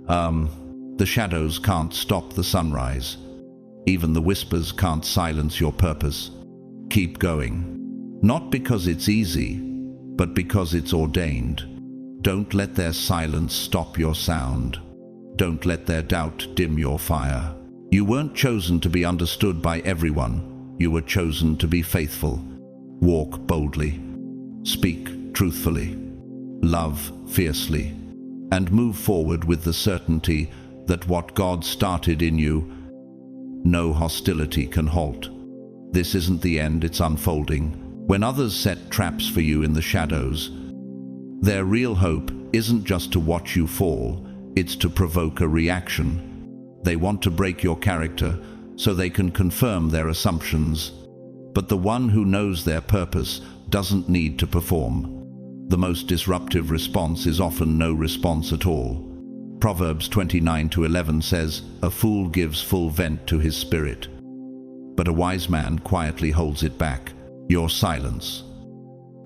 Speaker 1: The shadows can't stop the sunrise. Even the whispers can't silence your purpose. Keep going. Not because it's easy, but because it's ordained. Don't let their silence stop your sound. Don't let their doubt dim your fire. You weren't chosen to be understood by everyone. You were chosen to be faithful. Walk boldly. Speak truthfully. Love fiercely. And move forward with the certainty that what God started in you, no hostility can halt. This isn't the end, it's unfolding. When others set traps for you in the shadows, their real hope isn't just to watch you fall, it's to provoke a reaction. They want to break your character so they can confirm their assumptions. But the one who knows their purpose doesn't need to perform. The most disruptive response is often no response at all. Proverbs 29-11 says, "A fool gives full vent to his spirit, but a wise man quietly holds it back." Your silence,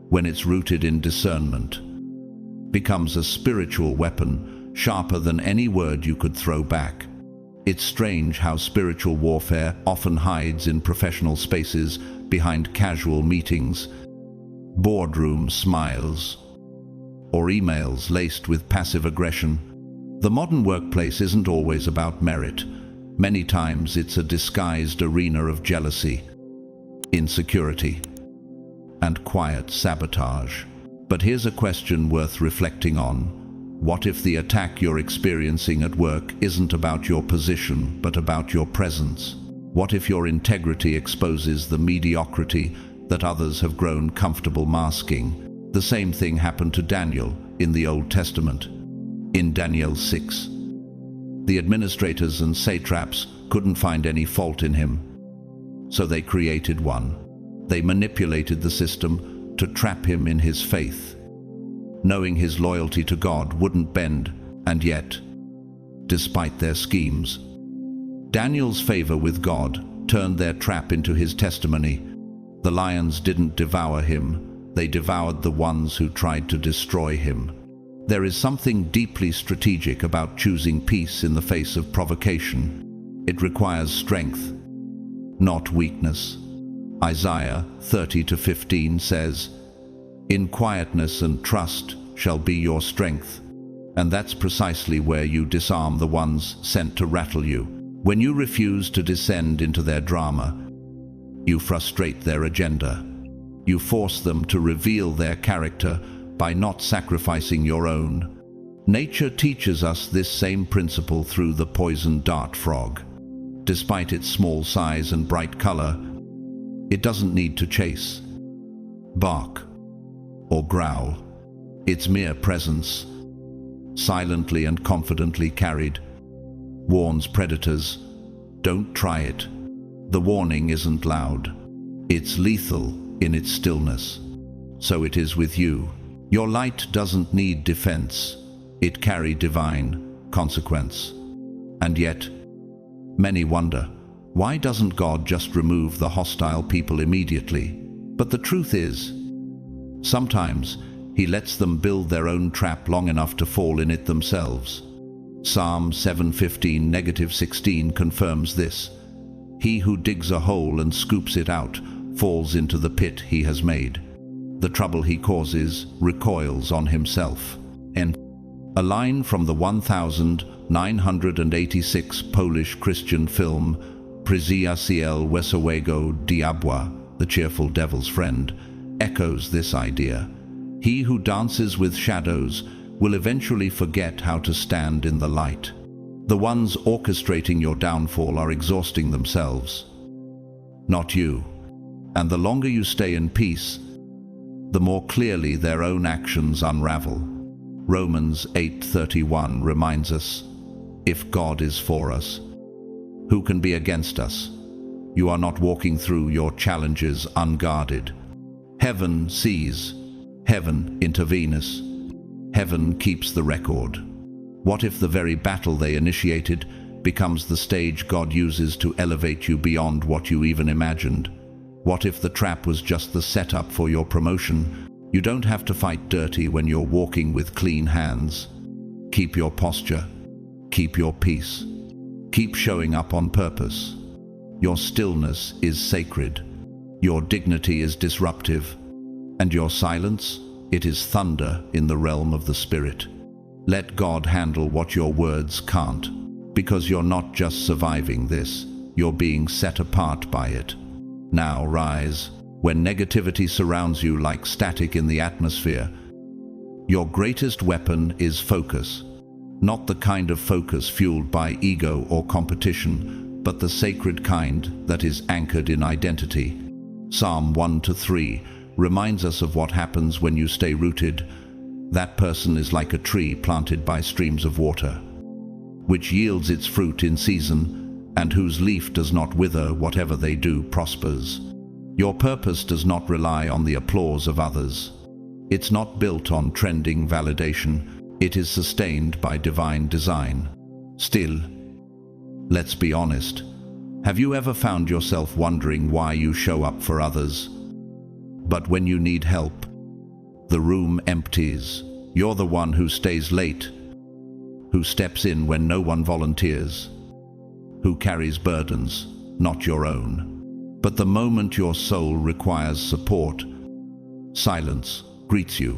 Speaker 1: when it's rooted in discernment, becomes a spiritual weapon sharper than any word you could throw back. It's strange how spiritual warfare often hides in professional spaces, behind casual meetings, boardroom smiles, or emails laced with passive aggression. The modern workplace isn't always about merit. Many times it's a disguised arena of jealousy, insecurity, and quiet sabotage. But here's a question worth reflecting on. What if the attack you're experiencing at work isn't about your position, but about your presence? What if your integrity exposes the mediocrity that others have grown comfortable masking? The same thing happened to Daniel in the Old Testament. In Daniel 6, the administrators and satraps couldn't find any fault in him, so they created one. They manipulated the system to trap him in his faith, knowing his loyalty to God wouldn't bend, and yet, despite their schemes, Daniel's favor with God turned their trap into his testimony. The lions didn't devour him, they devoured the ones who tried to destroy him. There is something deeply strategic about choosing peace in the face of provocation. It requires strength, not weakness. Isaiah 30-15 says, "In quietness and trust shall be your strength." And that's precisely where you disarm the ones sent to rattle you. When you refuse to descend into their drama, you frustrate their agenda. You force them to reveal their character by not sacrificing your own. Nature teaches us this same principle through the poison dart frog. Despite its small size and bright color, it doesn't need to chase, bark, or growl. Its mere presence, silently and confidently carried, warns predators, "Don't try it." The warning isn't loud. It's lethal in its stillness. So it is with you. Your light doesn't need defense. It carries divine consequence. And yet, many wonder, why doesn't God just remove the hostile people immediately? But the truth is, sometimes He lets them build their own trap long enough to fall in it themselves. Psalm 7:15-16 confirms this. "He who digs a hole and scoops it out falls into the pit he has made. The trouble he causes recoils on himself. And a line from the 1986 Polish Christian film Przyjaciel Wesołego Diabła, The Cheerful Devil's Friend, echoes this idea. He who dances with shadows will eventually forget how to stand in the light. The ones orchestrating your downfall are exhausting themselves, not you. And the longer you stay in peace, the more clearly their own actions unravel. Romans 8:31 reminds us, if God is for us, who can be against us? You are not walking through your challenges unguarded. Heaven sees, heaven intervenes, heaven keeps the record. What if the very battle they initiated becomes the stage God uses to elevate you beyond what you even imagined? What if the trap was just the setup for your promotion? You don't have to fight dirty when you're walking with clean hands. Keep your posture. Keep your peace. Keep showing up on purpose. Your stillness is sacred. Your dignity is disruptive. And your silence, it is thunder in the realm of the Spirit. Let God handle what your words can't, because you're not just surviving this, you're being set apart by it. Now rise. When negativity surrounds you like static in the atmosphere, your greatest weapon is focus. Not the kind of focus fueled by ego or competition, but the sacred kind that is anchored in identity. Psalm 1-3 reminds us of what happens when you stay rooted. That person is like a tree planted by streams of water, which yields its fruit in season, and whose leaf does not wither. Whatever they do prospers. Your purpose does not rely on the applause of others. It's not built on trending validation. It is sustained by divine design. Still, let's be honest. Have you ever found yourself wondering why you show up for others, but when you need help, the room empties? You're the one who stays late, who steps in when no one volunteers, who carries burdens, not your own. But the moment your soul requires support, silence greets you.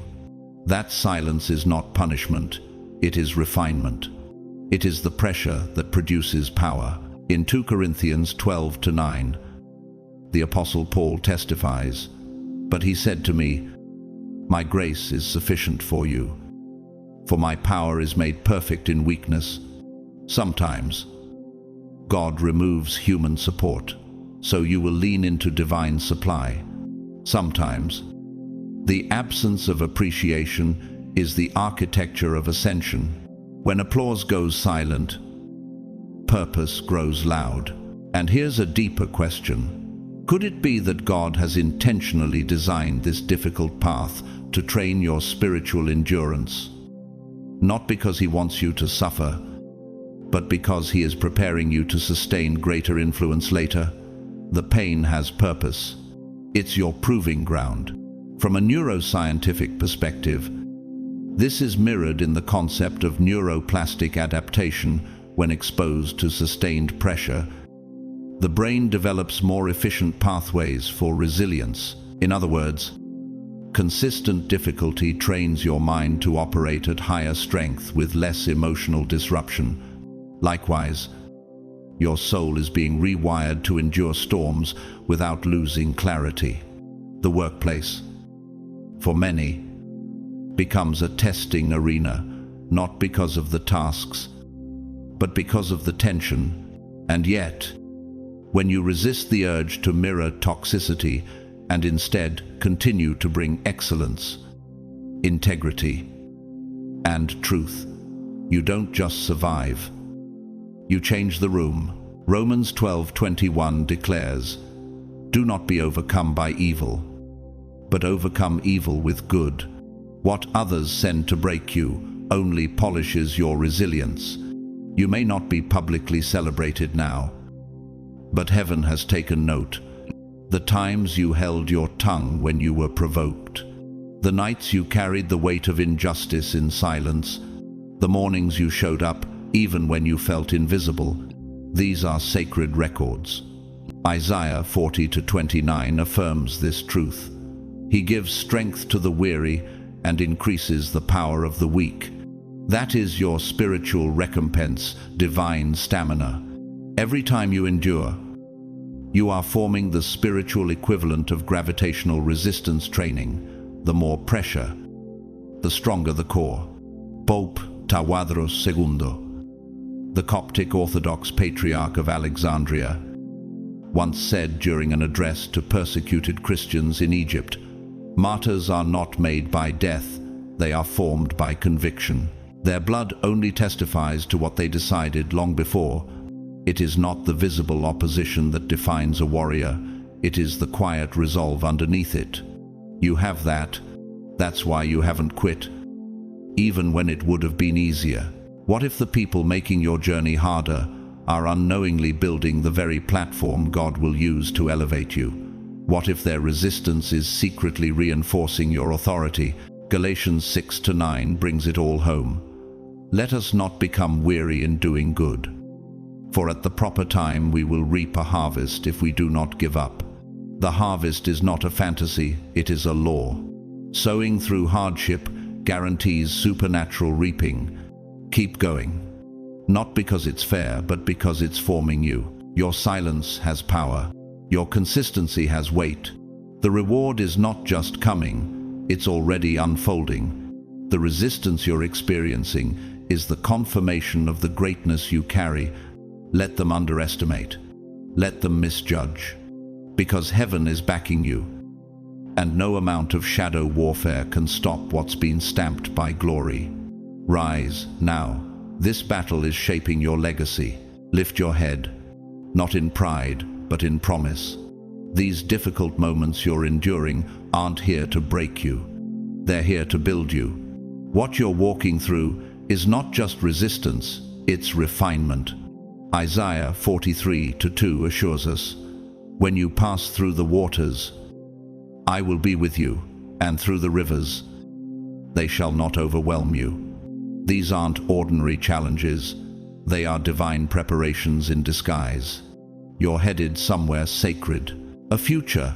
Speaker 1: That silence is not punishment, it is refinement. It is the pressure that produces power. In 2 Corinthians 12-9, the Apostle Paul testifies, "But he said to me, 'My grace is sufficient for you, for my power is made perfect in weakness.'" Sometimes, God removes human support, so you will lean into divine supply. Sometimes, the absence of appreciation is the architecture of ascension. When applause goes silent, purpose grows loud. And here's a deeper question. Could it be that God has intentionally designed this difficult path to train your spiritual endurance? Not because he wants you to suffer, but because he is preparing you to sustain greater influence later. The pain has purpose. It's your proving ground. From a neuroscientific perspective, this is mirrored in the concept of neuroplastic adaptation. When exposed to sustained pressure, the brain develops more efficient pathways for resilience. In other words, consistent difficulty trains your mind to operate at higher strength with less emotional disruption. Likewise, your soul is being rewired to endure storms without losing clarity. The workplace, for many, becomes a testing arena, not because of the tasks, but because of the tension. And yet, when you resist the urge to mirror toxicity and instead continue to bring excellence, integrity, and truth, you don't just survive. You change the room. Romans 12:21 declares, "Do not be overcome by evil, but overcome evil with good." What others send to break you only polishes your resilience. You may not be publicly celebrated now, but heaven has taken note. The times you held your tongue when you were provoked, the nights you carried the weight of injustice in silence, the mornings you showed up even when you felt invisible. These are sacred records. Isaiah 40:29 affirms this truth. He gives strength to the weary and increases the power of the weak. That is your spiritual recompense, divine stamina. Every time you endure, you are forming the spiritual equivalent of gravitational resistance training. The more pressure, the stronger the core. Pope Tawadros II, the Coptic Orthodox Patriarch of Alexandria, once said during an address to persecuted Christians in Egypt, "Martyrs are not made by death, they are formed by conviction. Their blood only testifies to what they decided long before. It is not the visible opposition that defines a warrior, it is the quiet resolve underneath it. You have that. That's why you haven't quit, even when it would have been easier. What if the people making your journey harder are unknowingly building the very platform God will use to elevate you? What if their resistance is secretly reinforcing your authority? Galatians 6-9 brings it all home. Let us not become weary in doing good, for at the proper time we will reap a harvest if we do not give up. The harvest is not a fantasy, it is a law. Sowing through hardship guarantees supernatural reaping. Keep going. Not because it's fair, but because it's forming you. Your silence has power. Your consistency has weight. The reward is not just coming, it's already unfolding. The resistance you're experiencing is the confirmation of the greatness you carry. Let them underestimate. Let them misjudge. Because heaven is backing you, and no amount of shadow warfare can stop what's been stamped by glory. Rise now. This battle is shaping your legacy. Lift your head, not in pride, but in promise. These difficult moments you're enduring aren't here to break you. They're here to build you. What you're walking through is not just resistance, it's refinement. Isaiah 43:2 assures us, "When you pass through the waters, I will be with you, and through the rivers, they shall not overwhelm you." These aren't ordinary challenges, they are divine preparations in disguise. You're headed somewhere sacred, a future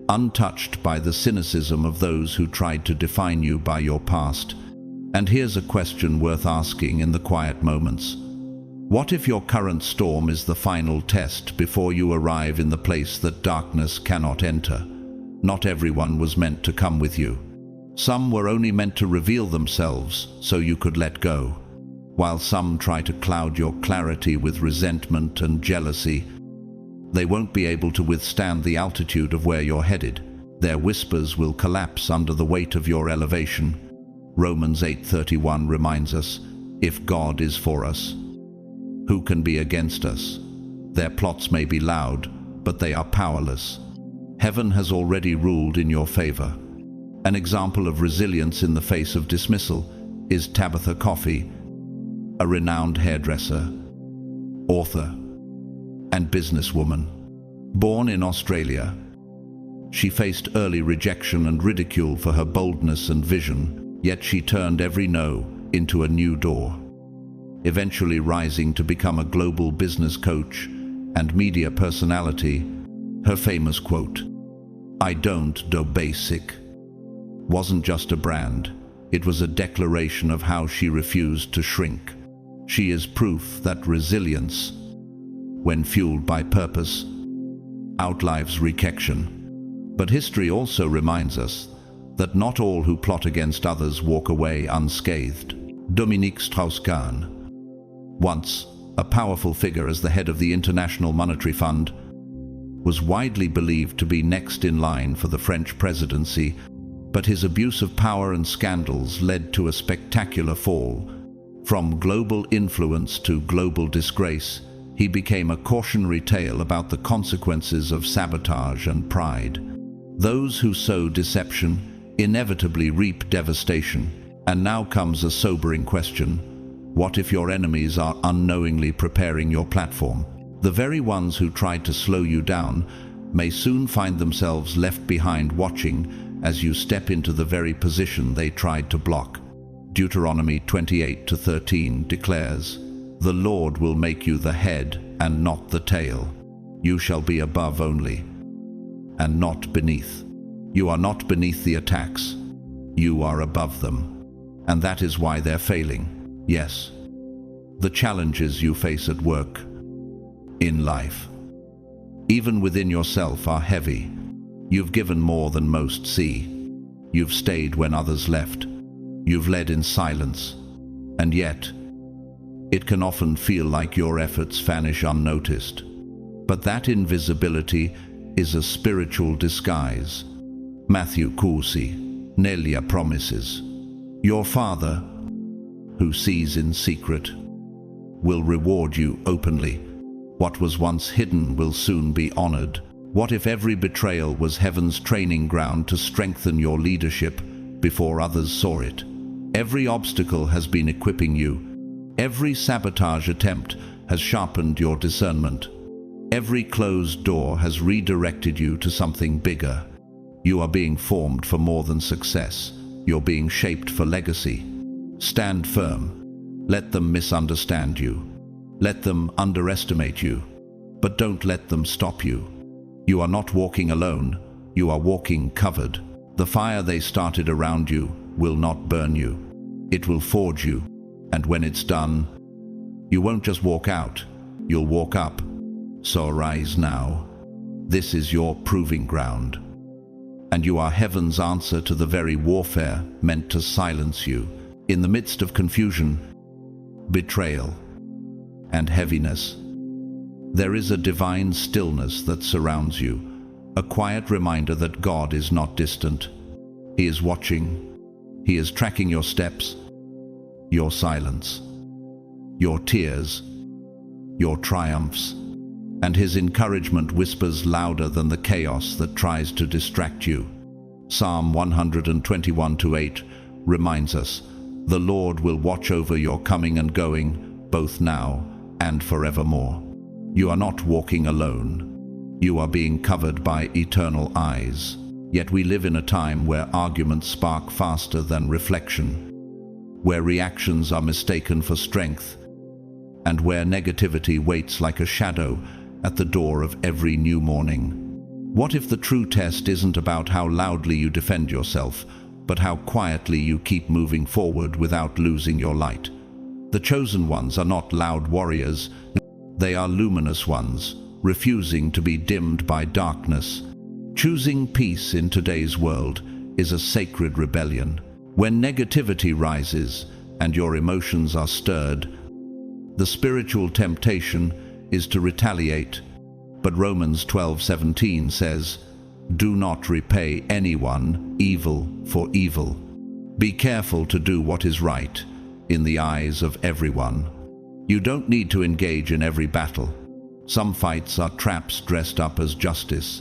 Speaker 1: untouched by the cynicism of those who tried to define you by your past. And here's a question worth asking in the quiet moments. What if your current storm is the final test before you arrive in the place that darkness cannot enter? Not everyone was meant to come with you. Some were only meant to reveal themselves so you could let go. While some try to cloud your clarity with resentment and jealousy, they won't be able to withstand the altitude of where you're headed. Their whispers will collapse under the weight of your elevation. Romans 8:31 reminds us, if God is for us, who can be against us? Their plots may be loud, but they are powerless. Heaven has already ruled in your favor. An example of resilience in the face of dismissal is Tabitha Coffey, a renowned hairdresser, author, and businesswoman. Born in Australia, she faced early rejection and ridicule for her boldness and vision, yet she turned every no into a new door, eventually rising to become a global business coach and media personality. Her famous quote, "I don't do basic," wasn't just a brand, it was a declaration of how she refused to shrink. She is proof that resilience, when fueled by purpose, outlives rejection. But history also reminds us that not all who plot against others walk away unscathed. Dominique Strauss-Kahn, once a powerful figure as the head of the International Monetary Fund, was widely believed to be next in line for the French presidency, but his abuse of power and scandals led to a spectacular fall. From global influence to global disgrace, he became a cautionary tale about the consequences of sabotage and pride. Those who sow deception inevitably reap devastation. And now comes a sobering question. What if your enemies are unknowingly preparing your platform? The very ones who tried to slow you down may soon find themselves left behind watching as you step into the very position they tried to block. Deuteronomy 28:13 declares, "The Lord will make you the head and not the tail." You shall be above only, and not beneath. You are not beneath the attacks. You are above them. And that is why they're failing. Yes. The challenges you face at work, in life, even within yourself, are heavy. You've given more than most see. You've stayed when others left. You've led in silence. And yet, it can often feel like your efforts vanish unnoticed. But that invisibility is a spiritual disguise. Matthew Kusi, Nelia promises, your Father, who sees in secret, will reward you openly. What was once hidden will soon be honored. What if every betrayal was heaven's training ground to strengthen your leadership before others saw it? Every obstacle has been equipping you. Every sabotage attempt has sharpened your discernment. Every closed door has redirected you to something bigger. You are being formed for more than success. You're being shaped for legacy. Stand firm. Let them misunderstand you. Let them underestimate you. But don't let them stop you. You are not walking alone. You are walking covered. The fire they started around you will not burn you. It will forge you. And when it's done, you won't just walk out. You'll walk up. So arise now. This is your proving ground. And you are heaven's answer to the very warfare meant to silence you. In the midst of confusion, betrayal, and heaviness, there is a divine stillness that surrounds you, a quiet reminder that God is not distant. He is watching. He is tracking your steps, your silence, your tears, your triumphs, and His encouragement whispers louder than the chaos that tries to distract you. Psalm 121:8 reminds us, the Lord will watch over your coming and going, both now and forevermore. You are not walking alone. You are being covered by eternal eyes. Yet we live in a time where arguments spark faster than reflection, where reactions are mistaken for strength, and where negativity waits like a shadow at the door of every new morning. What if the true test isn't about how loudly you defend yourself, but how quietly you keep moving forward without losing your light? The chosen ones are not loud warriors. They are luminous ones, refusing to be dimmed by darkness. Choosing peace in today's world is a sacred rebellion. When negativity rises and your emotions are stirred, the spiritual temptation is to retaliate. But Romans 12:17 says, do not repay anyone evil for evil. Be careful to do what is right in the eyes of everyone. You don't need to engage in every battle. Some fights are traps dressed up as justice.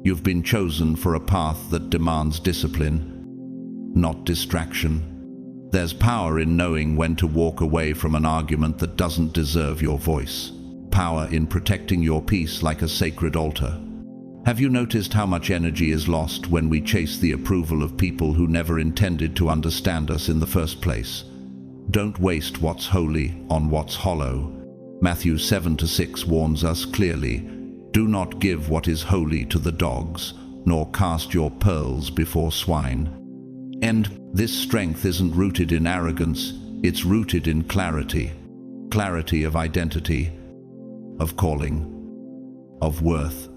Speaker 1: You've been chosen for a path that demands discipline, not distraction. There's power in knowing when to walk away from an argument that doesn't deserve your voice. Power in protecting your peace like a sacred altar. Have you noticed how much energy is lost when we chase the approval of people who never intended to understand us in the first place? Don't waste what's holy on what's hollow. Matthew 7:6 warns us clearly, do not give what is holy to the dogs, nor cast your pearls before swine. And this strength isn't rooted in arrogance, it's rooted in clarity. Clarity of identity, of calling, of worth.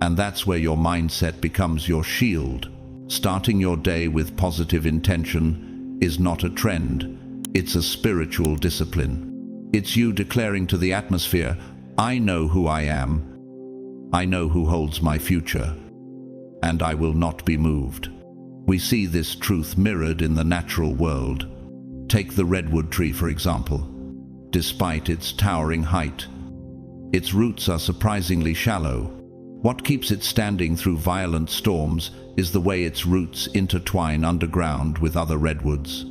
Speaker 1: And that's where your mindset becomes your shield. Starting your day with positive intention is not a trend, it's a spiritual discipline. It's you declaring to the atmosphere, I know who I am, I know who holds my future, and I will not be moved. We see this truth mirrored in the natural world. Take the redwood tree, for example. Despite its towering height, its roots are surprisingly shallow. What keeps it standing through violent storms is the way its roots intertwine underground with other redwoods.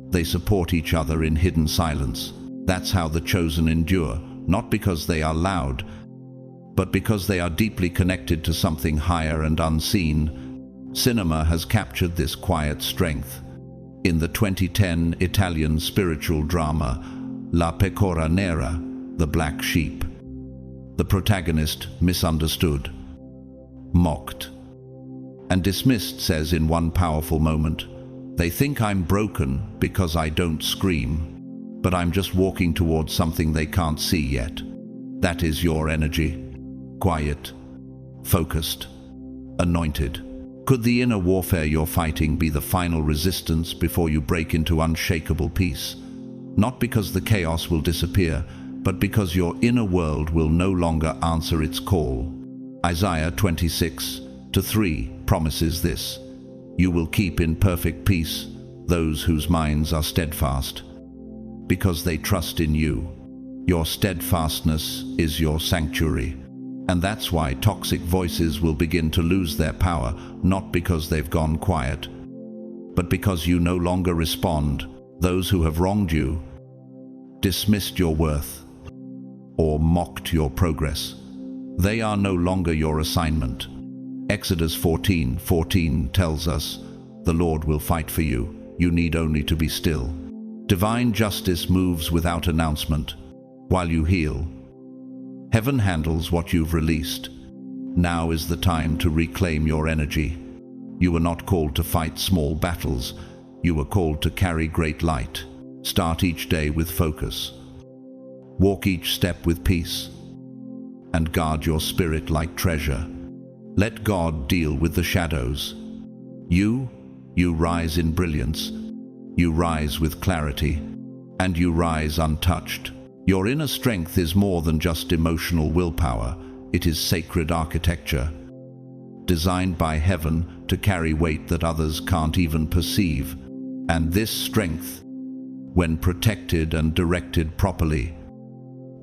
Speaker 1: They support each other in hidden silence. That's how the chosen endure, not because they are loud, but because they are deeply connected to something higher and unseen. Cinema has captured this quiet strength. In the 2010 Italian spiritual drama La Pecora Nera, The Black Sheep, The protagonist, misunderstood, mocked, and dismissed, says in one powerful moment, "They think I'm broken because I don't scream, but I'm just walking towards something they can't see yet." That is your energy. Quiet, focused, anointed. Could the inner warfare you're fighting be the final resistance before you break into unshakable peace? Not because the chaos will disappear, but because your inner world will no longer answer its call. Isaiah 26:3 promises this: "You will keep in perfect peace those whose minds are steadfast, because they trust in you." Your steadfastness is your sanctuary. And that's why toxic voices will begin to lose their power, not because they've gone quiet, but because you no longer respond. Those who have wronged you, dismissed your worth, or mocked your progress, they are no longer your assignment. Exodus 14:14 tells us, "The Lord will fight for you. You need only to be still." Divine justice moves without announcement. While you heal, heaven handles what you've released. Now is the time to reclaim your energy. You were not called to fight small battles. You were called to carry great light. Start each day with focus. Walk each step with peace. And guard your spirit like treasure. Let God deal with the shadows. You rise in brilliance. You rise with clarity. And you rise untouched. Your inner strength is more than just emotional willpower. It is sacred architecture, designed by heaven to carry weight that others can't even perceive. And this strength, when protected and directed properly,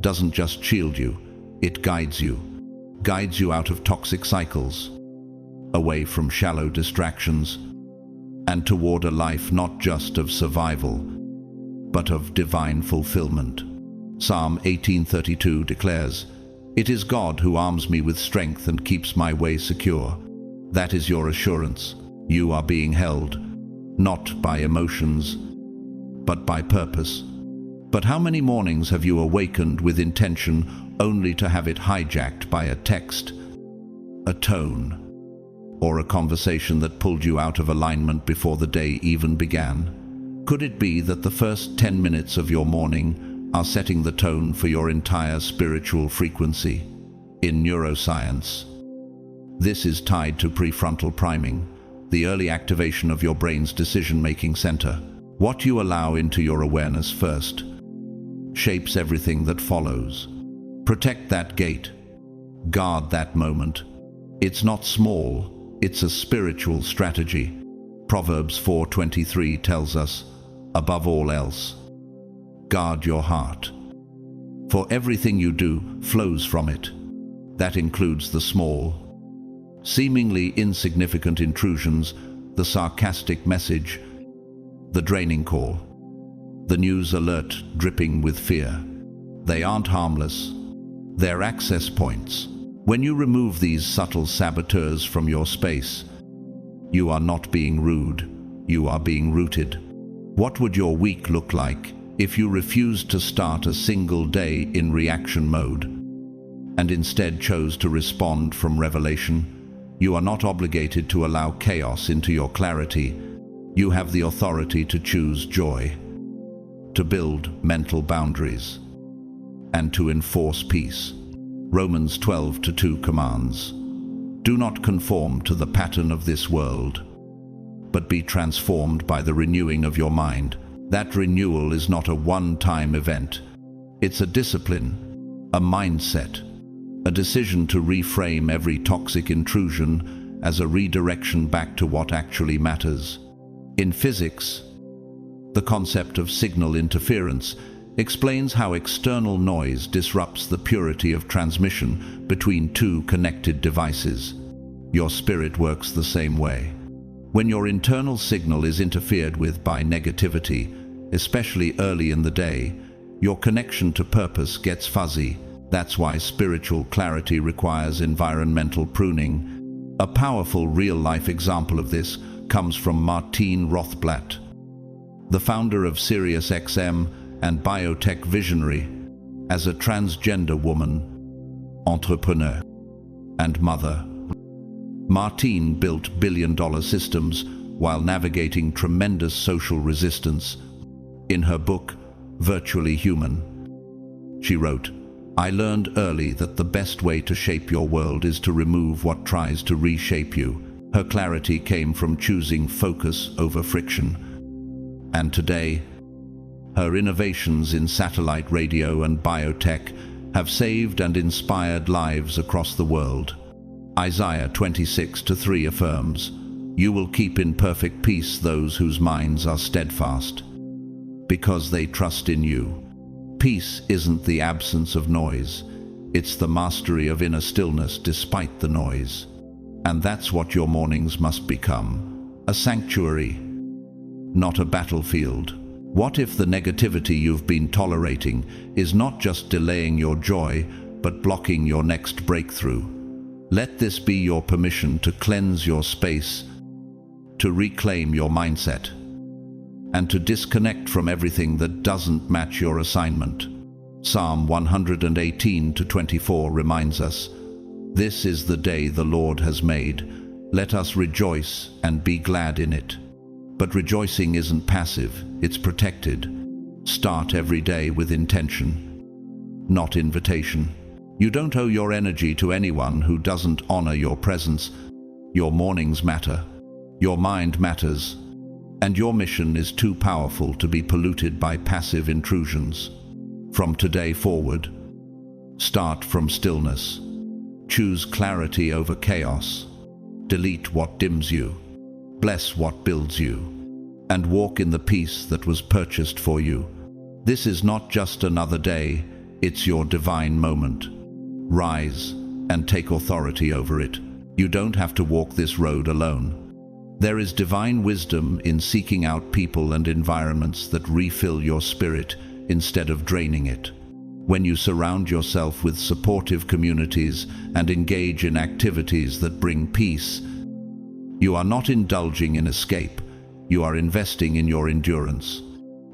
Speaker 1: doesn't just shield you, it guides you. Guides you out of toxic cycles, away from shallow distractions, and toward a life not just of survival, but of divine fulfillment. Psalm 18:32 declares, "It is God who arms me with strength and keeps my way secure." That is your assurance. You are being held, not by emotions, but by purpose. But how many mornings have you awakened with intention only to have it hijacked by a text, a tone, or a conversation that pulled you out of alignment before the day even began? Could it be that the first 10 minutes of your morning are setting the tone for your entire spiritual frequency? In neuroscience, this is tied to prefrontal priming, the early activation of your brain's decision-making center. What you allow into your awareness first shapes everything that follows. Protect that gate. Guard that moment. It's not small, it's a spiritual strategy. Proverbs 4:23 tells us, above all else, guard your heart, for everything you do flows from it. That includes the small, seemingly insignificant intrusions, the sarcastic message, the draining call, the news alert dripping with fear. They aren't harmless. They're access points. When you remove these subtle saboteurs from your space, you are not being rude, you are being rooted. What would your week look like if you refused to start a single day in reaction mode and instead chose to respond from revelation? You are not obligated to allow chaos into your clarity. You have the authority to choose joy, to build mental boundaries, and to enforce peace. Romans 12:2 commands, "Do not conform to the pattern of this world, but be transformed by the renewing of your mind." That renewal is not a one-time event. It's a discipline, a mindset, a decision to reframe every toxic intrusion as a redirection back to what actually matters. In physics, the concept of signal interference explains how external noise disrupts the purity of transmission between two connected devices. Your spirit works the same way. When your internal signal is interfered with by negativity, especially early in the day, your connection to purpose gets fuzzy. That's why spiritual clarity requires environmental pruning. A powerful real-life example of this comes from Martine Rothblatt, the founder of SiriusXM and biotech visionary. As a transgender woman, entrepreneur, and mother. Martine built billion-dollar systems while navigating tremendous social resistance. In her book, Virtually Human, she wrote, "I learned early that the best way to shape your world is to remove what tries to reshape you." Her clarity came from choosing focus over friction. And today, her innovations in satellite radio and biotech have saved and inspired lives across the world. Isaiah 26:3 affirms, "You will keep in perfect peace those whose minds are steadfast, because they trust in you." Peace isn't the absence of noise, it's the mastery of inner stillness despite the noise. And that's what your mornings must become, a sanctuary, not a battlefield. What if the negativity you've been tolerating is not just delaying your joy, but blocking your next breakthrough? Let this be your permission to cleanse your space, to reclaim your mindset, and to disconnect from everything that doesn't match your assignment. Psalm 118:24 reminds us, "This is the day the Lord has made. Let us rejoice and be glad in it." But rejoicing isn't passive, it's protected. Start every day with intention, not invitation. You don't owe your energy to anyone who doesn't honor your presence. Your mornings matter, your mind matters, and your mission is too powerful to be polluted by passive intrusions. From today forward, start from stillness. Choose clarity over chaos. Delete what dims you. Bless what builds you. And walk in the peace that was purchased for you. This is not just another day, it's your divine moment. Rise and take authority over it. You don't have to walk this road alone. There is divine wisdom in seeking out people and environments that refill your spirit instead of draining it. When you surround yourself with supportive communities and engage in activities that bring peace, you are not indulging in escape, you are investing in your endurance.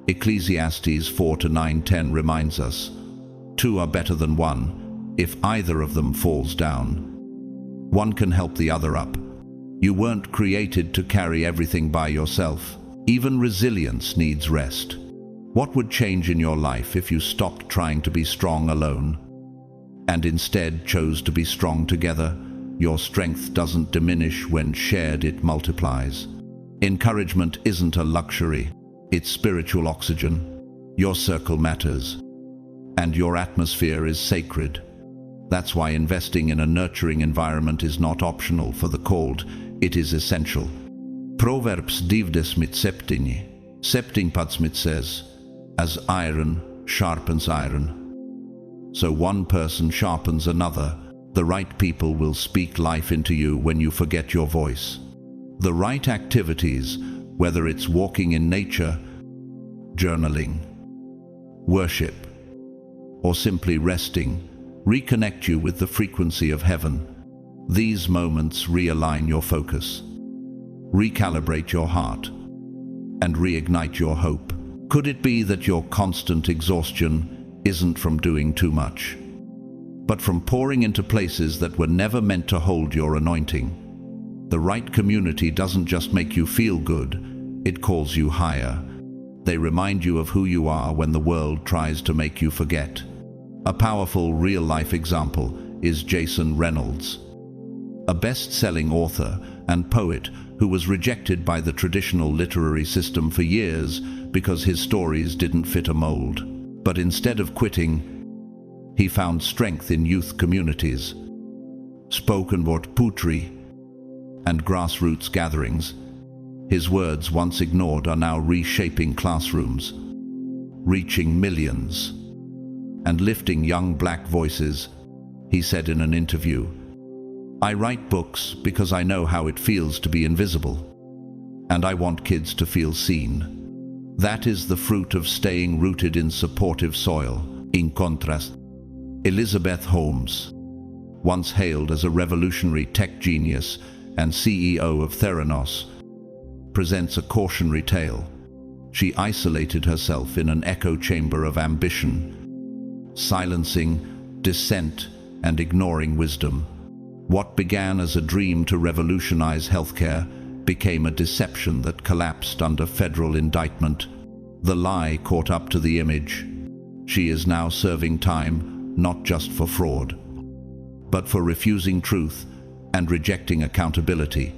Speaker 1: Ecclesiastes 4:9-10 reminds us, "Two are better than one, if either of them falls down. One can help the other up." You weren't created to carry everything by yourself. Even resilience needs rest. What would change in your life if you stopped trying to be strong alone and instead chose to be strong together? Your strength doesn't diminish when shared, it multiplies. Encouragement isn't a luxury, it's spiritual oxygen. Your circle matters, and your atmosphere is sacred. That's why investing in a nurturing environment is not optional for the called, it is essential. Proverbs 20:17 says, "As iron sharpens iron, so one person sharpens another." The right people will speak life into you when you forget your voice. The right activities, whether it's walking in nature, journaling, worship, or simply resting, reconnect you with the frequency of heaven. These moments realign your focus, recalibrate your heart, and reignite your hope. Could it be that your constant exhaustion isn't from doing too much, but from pouring into places that were never meant to hold your anointing? The right community doesn't just make you feel good, it calls you higher. They remind you of who you are when the world tries to make you forget. A powerful real-life example is Jason Reynolds, a best-selling author and poet who was rejected by the traditional literary system for years because his stories didn't fit a mold. But instead of quitting, he found strength in youth communities, spoken word poetry, and grassroots gatherings. His words, once ignored, are now reshaping classrooms, reaching millions, and lifting young black voices. He said in an interview, "I write books because I know how it feels to be invisible, and I want kids to feel seen." That is the fruit of staying rooted in supportive soil. In contrast, Elizabeth Holmes, once hailed as a revolutionary tech genius and CEO of Theranos, presents a cautionary tale. She isolated herself in an echo chamber of ambition, silencing dissent and ignoring wisdom. What began as a dream to revolutionize healthcare became a deception that collapsed under federal indictment. The lie caught up to the image. She is now serving time, not just for fraud, but for refusing truth and rejecting accountability.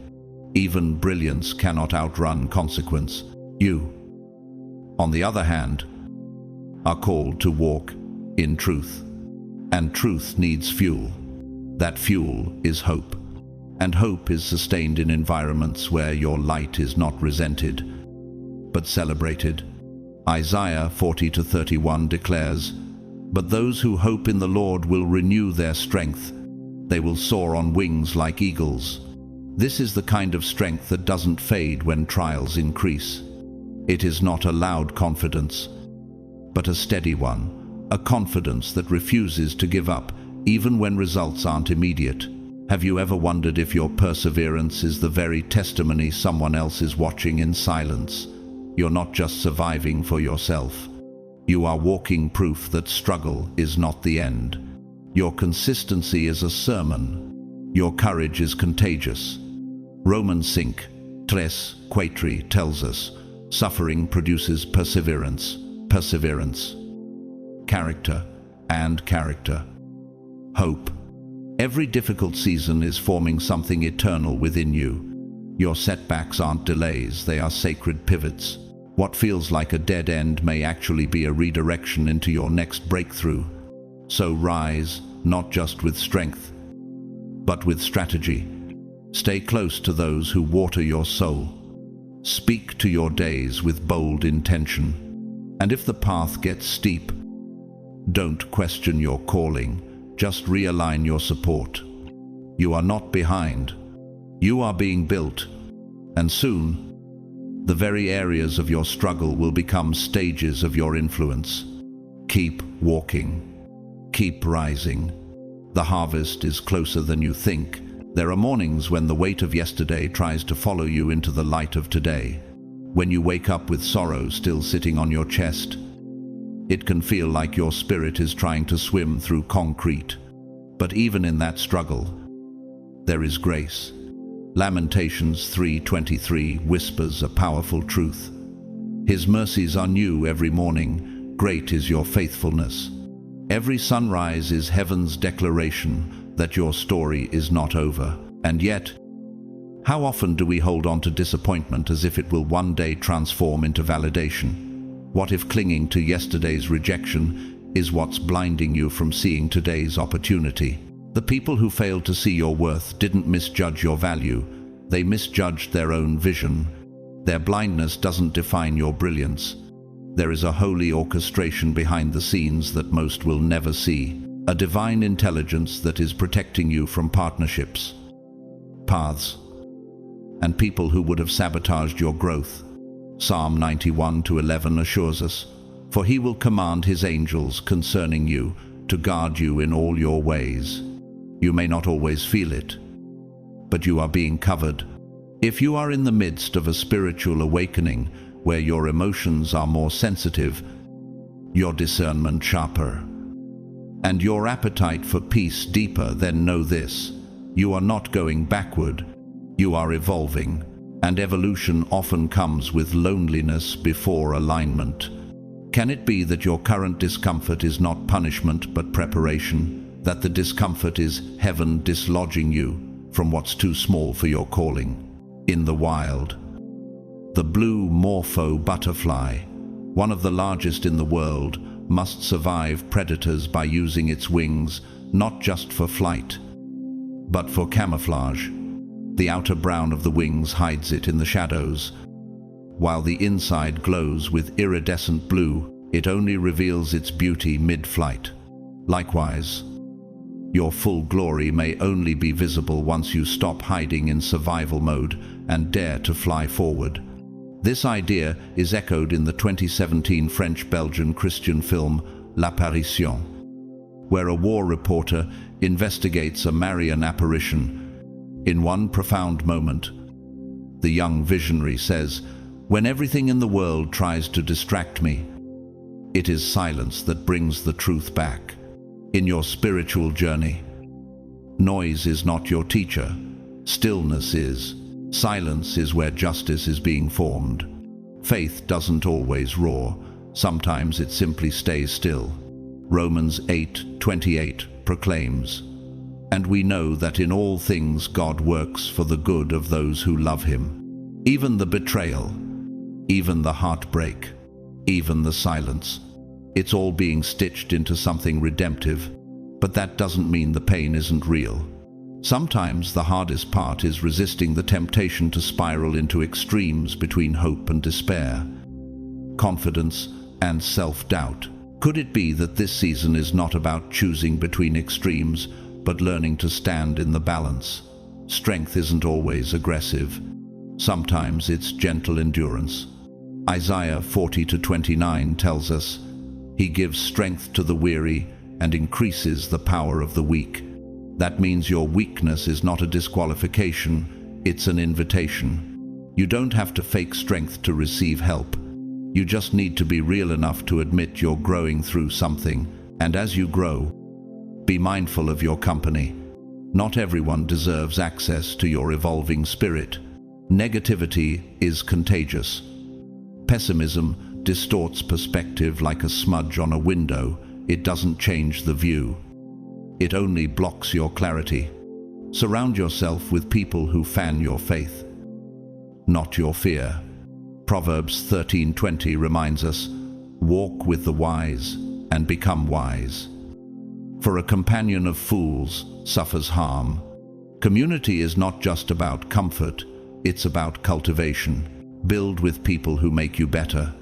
Speaker 1: Even brilliance cannot outrun consequence. You, on the other hand, are called to walk in truth. And truth needs fuel. That fuel is hope. And hope is sustained in environments where your light is not resented, but celebrated. Isaiah 40:31 declares, "But those who hope in the Lord will renew their strength. They will soar on wings like eagles." This is the kind of strength that doesn't fade when trials increase. It is not a loud confidence, but a steady one, a confidence that refuses to give up, even when results aren't immediate. Have you ever wondered if your perseverance is the very testimony someone else is watching in silence? You're not just surviving for yourself. You are walking proof that struggle is not the end. Your consistency is a sermon. Your courage is contagious. Romans 5:3 tells us, suffering produces perseverance, perseverance, character, and character, hope. Every difficult season is forming something eternal within you. Your setbacks aren't delays, they are sacred pivots. What feels like a dead end may actually be a redirection into your next breakthrough. So rise, not just with strength, but with strategy. Stay close to those who water your soul. Speak to your days with bold intention. And if the path gets steep, don't question your calling. Just realign your support. You are not behind. You are being built. And soon, the very areas of your struggle will become stages of your influence. Keep walking. Keep rising. The harvest is closer than you think. There are mornings when the weight of yesterday tries to follow you into the light of today. When you wake up with sorrow still sitting on your chest, it can feel like your spirit is trying to swim through concrete. But even in that struggle, there is grace. Lamentations 3:23 whispers a powerful truth. His mercies are new every morning. Great is your faithfulness. Every sunrise is heaven's declaration that your story is not over. And yet, how often do we hold on to disappointment as if it will one day transform into validation? What if clinging to yesterday's rejection is what's blinding you from seeing today's opportunity? The people who failed to see your worth didn't misjudge your value. They misjudged their own vision. Their blindness doesn't define your brilliance. There is a holy orchestration behind the scenes that most will never see. A divine intelligence that is protecting you from partnerships, paths, and people who would have sabotaged your growth. Psalm 91:11 assures us, "For he will command his angels concerning you to guard you in all your ways." You may not always feel it, but you are being covered. If you are in the midst of a spiritual awakening where your emotions are more sensitive, your discernment sharper, and your appetite for peace deeper, then know this: you are not going backward, you are evolving. And evolution often comes with loneliness before alignment. Can it be that your current discomfort is not punishment but preparation? That the discomfort is heaven dislodging you from what's too small for your calling? In the wild, the blue morpho butterfly, one of the largest in the world, must survive predators by using its wings not just for flight, but for camouflage. The outer brown of the wings hides it in the shadows, while the inside glows with iridescent blue. It only reveals its beauty mid-flight. Likewise, your full glory may only be visible once you stop hiding in survival mode and dare to fly forward. This idea is echoed in the 2017 French-Belgian Christian film L'Apparition, where a war reporter investigates a Marian apparition. In one profound moment, the young visionary says, "When everything in the world tries to distract me, it is silence that brings the truth back." In your spiritual journey, Noise is not your teacher. Stillness is. Silence is where justice is being formed. Faith doesn't always roar. Sometimes it simply stays still. Romans 8:28 proclaims, "And we know that in all things God works for the good of those who love him." Even the betrayal, even the heartbreak, even the silence, it's all being stitched into something redemptive. But that doesn't mean the pain isn't real. Sometimes the hardest part is resisting the temptation to spiral into extremes between hope and despair, confidence and self-doubt. Could it be that this season is not about choosing between extremes, but learning to stand in the balance? Strength isn't always aggressive. Sometimes it's gentle endurance. Isaiah 40:29 tells us, "He gives strength to the weary and increases the power of the weak." That means your weakness is not a disqualification, it's an invitation. You don't have to fake strength to receive help. You just need to be real enough to admit you're growing through something. And as you grow, be mindful of your company. Not everyone deserves access to your evolving spirit. Negativity is contagious. Pessimism distorts perspective like a smudge on a window. It doesn't change the view. It only blocks your clarity. Surround yourself with people who fan your faith, not your fear. Proverbs 13:20 reminds us, "Walk with the wise and become wise. For a companion of fools suffers harm." Community is not just about comfort, it's about cultivation. Build with people who make you better,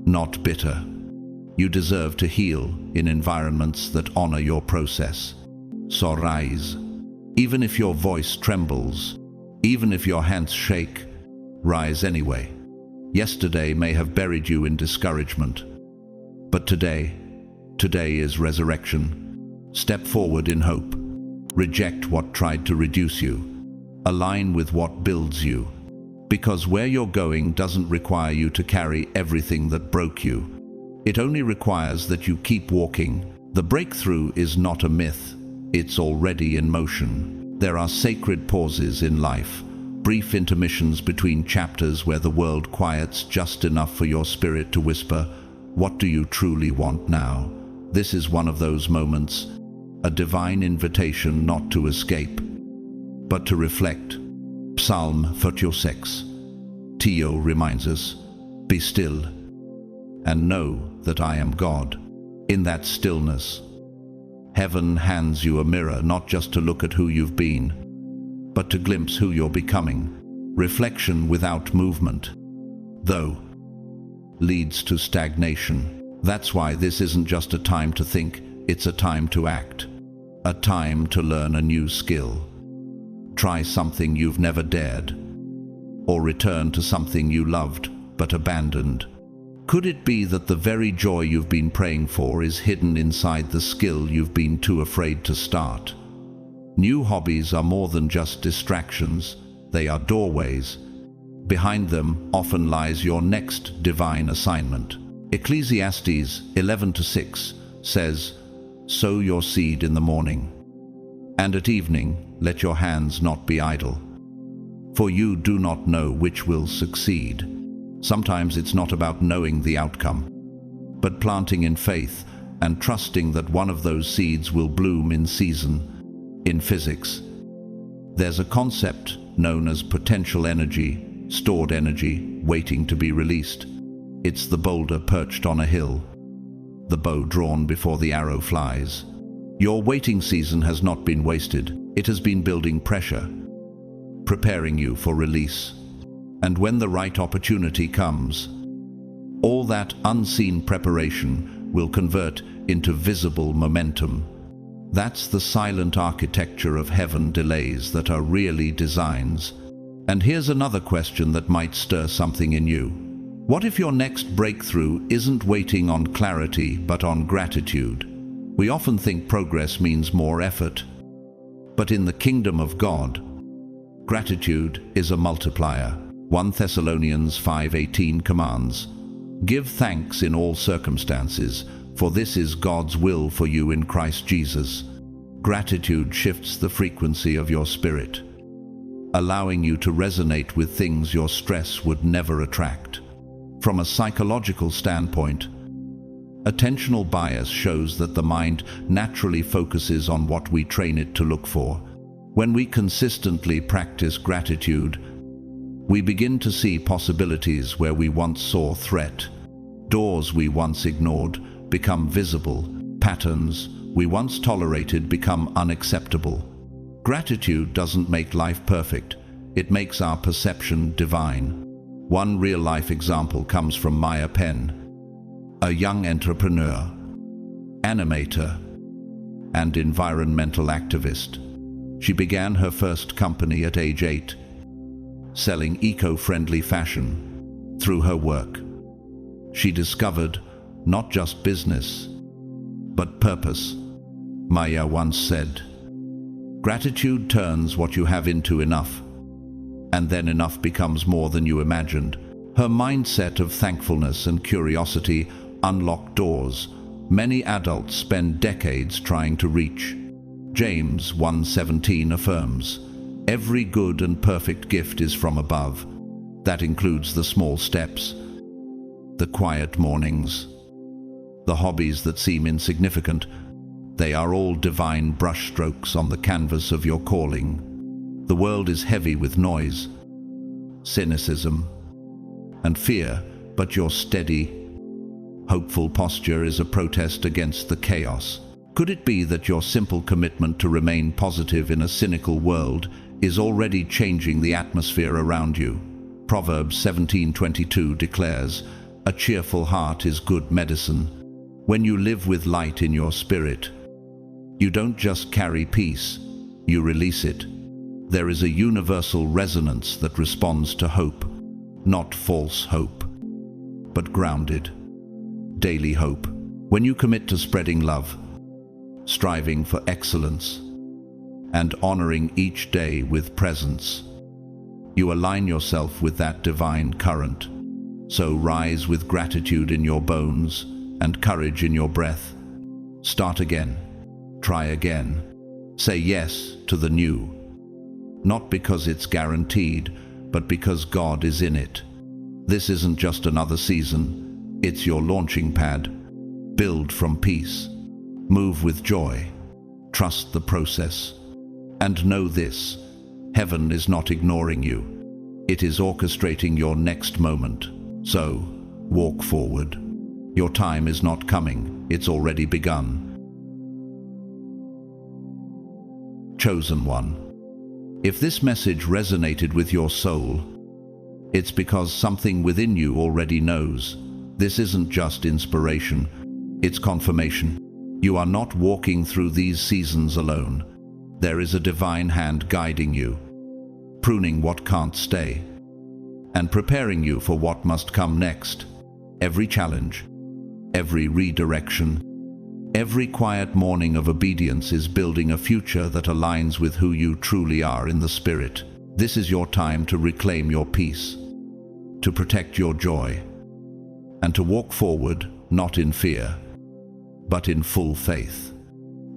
Speaker 1: not bitter. You deserve to heal in environments that honor your process. So rise. Even if your voice trembles, even if your hands shake, rise anyway. Yesterday may have buried you in discouragement, but today is resurrection. Step forward in hope. Reject what tried to reduce you. Align with what builds you. Because where you're going doesn't require you to carry everything that broke you. It only requires that you keep walking. The breakthrough is not a myth. It's already in motion. There are sacred pauses in life, brief intermissions between chapters where the world quiets just enough for your spirit to whisper, "What do you truly want now?" This is one of those moments, a divine invitation not to escape, but to reflect. Psalm 46, Tio reminds us, "Be still and know that I am God." In that stillness, heaven hands you a mirror, not just to look at who you've been, but to glimpse who you're becoming. Reflection without movement, though, leads to stagnation. That's why this isn't just a time to think, it's a time to act. A time to learn a new skill. Try something you've never dared, or return to something you loved but abandoned. Could it be that the very joy you've been praying for is hidden inside the skill you've been too afraid to start? New hobbies are more than just distractions, they are doorways. Behind them often lies your next divine assignment. Ecclesiastes 11:6 says, "Sow your seed in the morning, and at evening let your hands not be idle. For you do not know which will succeed." Sometimes it's not about knowing the outcome, but planting in faith and trusting that one of those seeds will bloom in season. In physics, there's a concept known as potential energy, stored energy, waiting to be released. It's the boulder perched on a hill, the bow drawn before the arrow flies. Your waiting season has not been wasted. It has been building pressure, preparing you for release. And when the right opportunity comes, all that unseen preparation will convert into visible momentum. That's the silent architecture of heaven delays that are really designs. And here's another question that might stir something in you. What if your next breakthrough isn't waiting on clarity but on gratitude? We often think progress means more effort, but in the kingdom of God, gratitude is a multiplier. 1 Thessalonians 5:18 commands, "Give thanks in all circumstances, for this is God's will for you in Christ Jesus." Gratitude shifts the frequency of your spirit, allowing you to resonate with things your stress would never attract. From a psychological standpoint, attentional bias shows that the mind naturally focuses on what we train it to look for. When we consistently practice gratitude, we begin to see possibilities where we once saw threat. Doors we once ignored become visible. Patterns we once tolerated become unacceptable. Gratitude doesn't make life perfect. It makes our perception divine. One real-life example comes from Maya Penn, a young entrepreneur, animator, and environmental activist. She began her first company at age 8, selling eco-friendly fashion. Through her work, she discovered not just business, but purpose. Maya once said, "Gratitude turns what you have into enough, and then enough becomes more than you imagined." Her mindset of thankfulness and curiosity unlocked doors many adults spend decades trying to reach. James 1:17 affirms, "Every good and perfect gift is from above." That includes the small steps, the quiet mornings, the hobbies that seem insignificant. They are all divine brushstrokes on the canvas of your calling. The world is heavy with noise, cynicism, and fear, but your steady, hopeful posture is a protest against the chaos. Could it be that your simple commitment to remain positive in a cynical world is already changing the atmosphere around you? Proverbs 17:22 declares, "A cheerful heart is good medicine." When you live with light in your spirit, you don't just carry peace, you release it. There is a universal resonance that responds to hope, not false hope, but grounded, daily hope. When you commit to spreading love, striving for excellence, and honoring each day with presence, you align yourself with that divine current. So rise with gratitude in your bones and courage in your breath. Start again. Try again. Say yes to the new. Not because it's guaranteed, but because God is in it. This isn't just another season. It's your launching pad. Build from peace. Move with joy. Trust the process. And know this: heaven is not ignoring you. It is orchestrating your next moment. So, walk forward. Your time is not coming. It's already begun. Chosen one. If this message resonated with your soul, it's because something within you already knows. This isn't just inspiration, it's confirmation. You are not walking through these seasons alone. There is a divine hand guiding you, pruning what can't stay, and preparing you for what must come next. Every challenge, every redirection, every quiet morning of obedience is building a future that aligns with who you truly are in the spirit. This is your time to reclaim your peace, to protect your joy, and to walk forward, not in fear, but in full faith.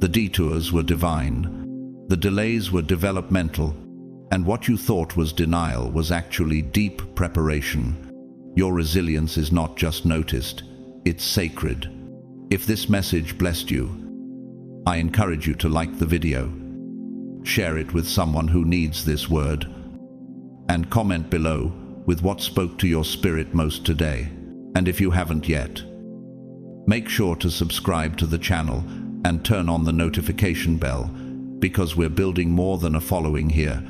Speaker 1: The detours were divine, the delays were developmental, and what you thought was denial was actually deep preparation. Your resilience is not just noticed, it's sacred. If this message blessed you, I encourage you to like the video, share it with someone who needs this word, and comment below with what spoke to your spirit most today. And if you haven't yet, make sure to subscribe to the channel and turn on the notification bell, because we're building more than a following here.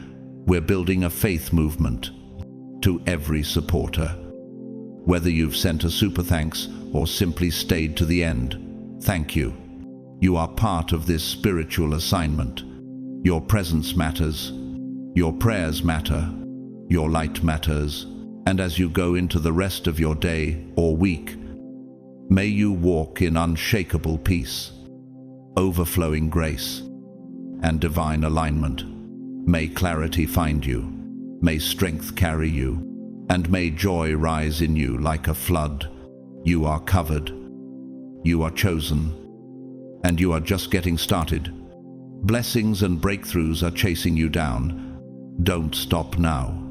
Speaker 1: We're building a faith movement. To every supporter, whether you've sent a super thanks or simply stayed to the end, thank you. You are part of this spiritual assignment. Your presence matters. Your prayers matter. Your light matters. And as you go into the rest of your day or week, may you walk in unshakable peace, overflowing grace, and divine alignment. May clarity find you. May strength carry you. And may joy rise in you like a flood. You are covered. You are chosen. And you are just getting started. Blessings and breakthroughs are chasing you down. Don't stop now.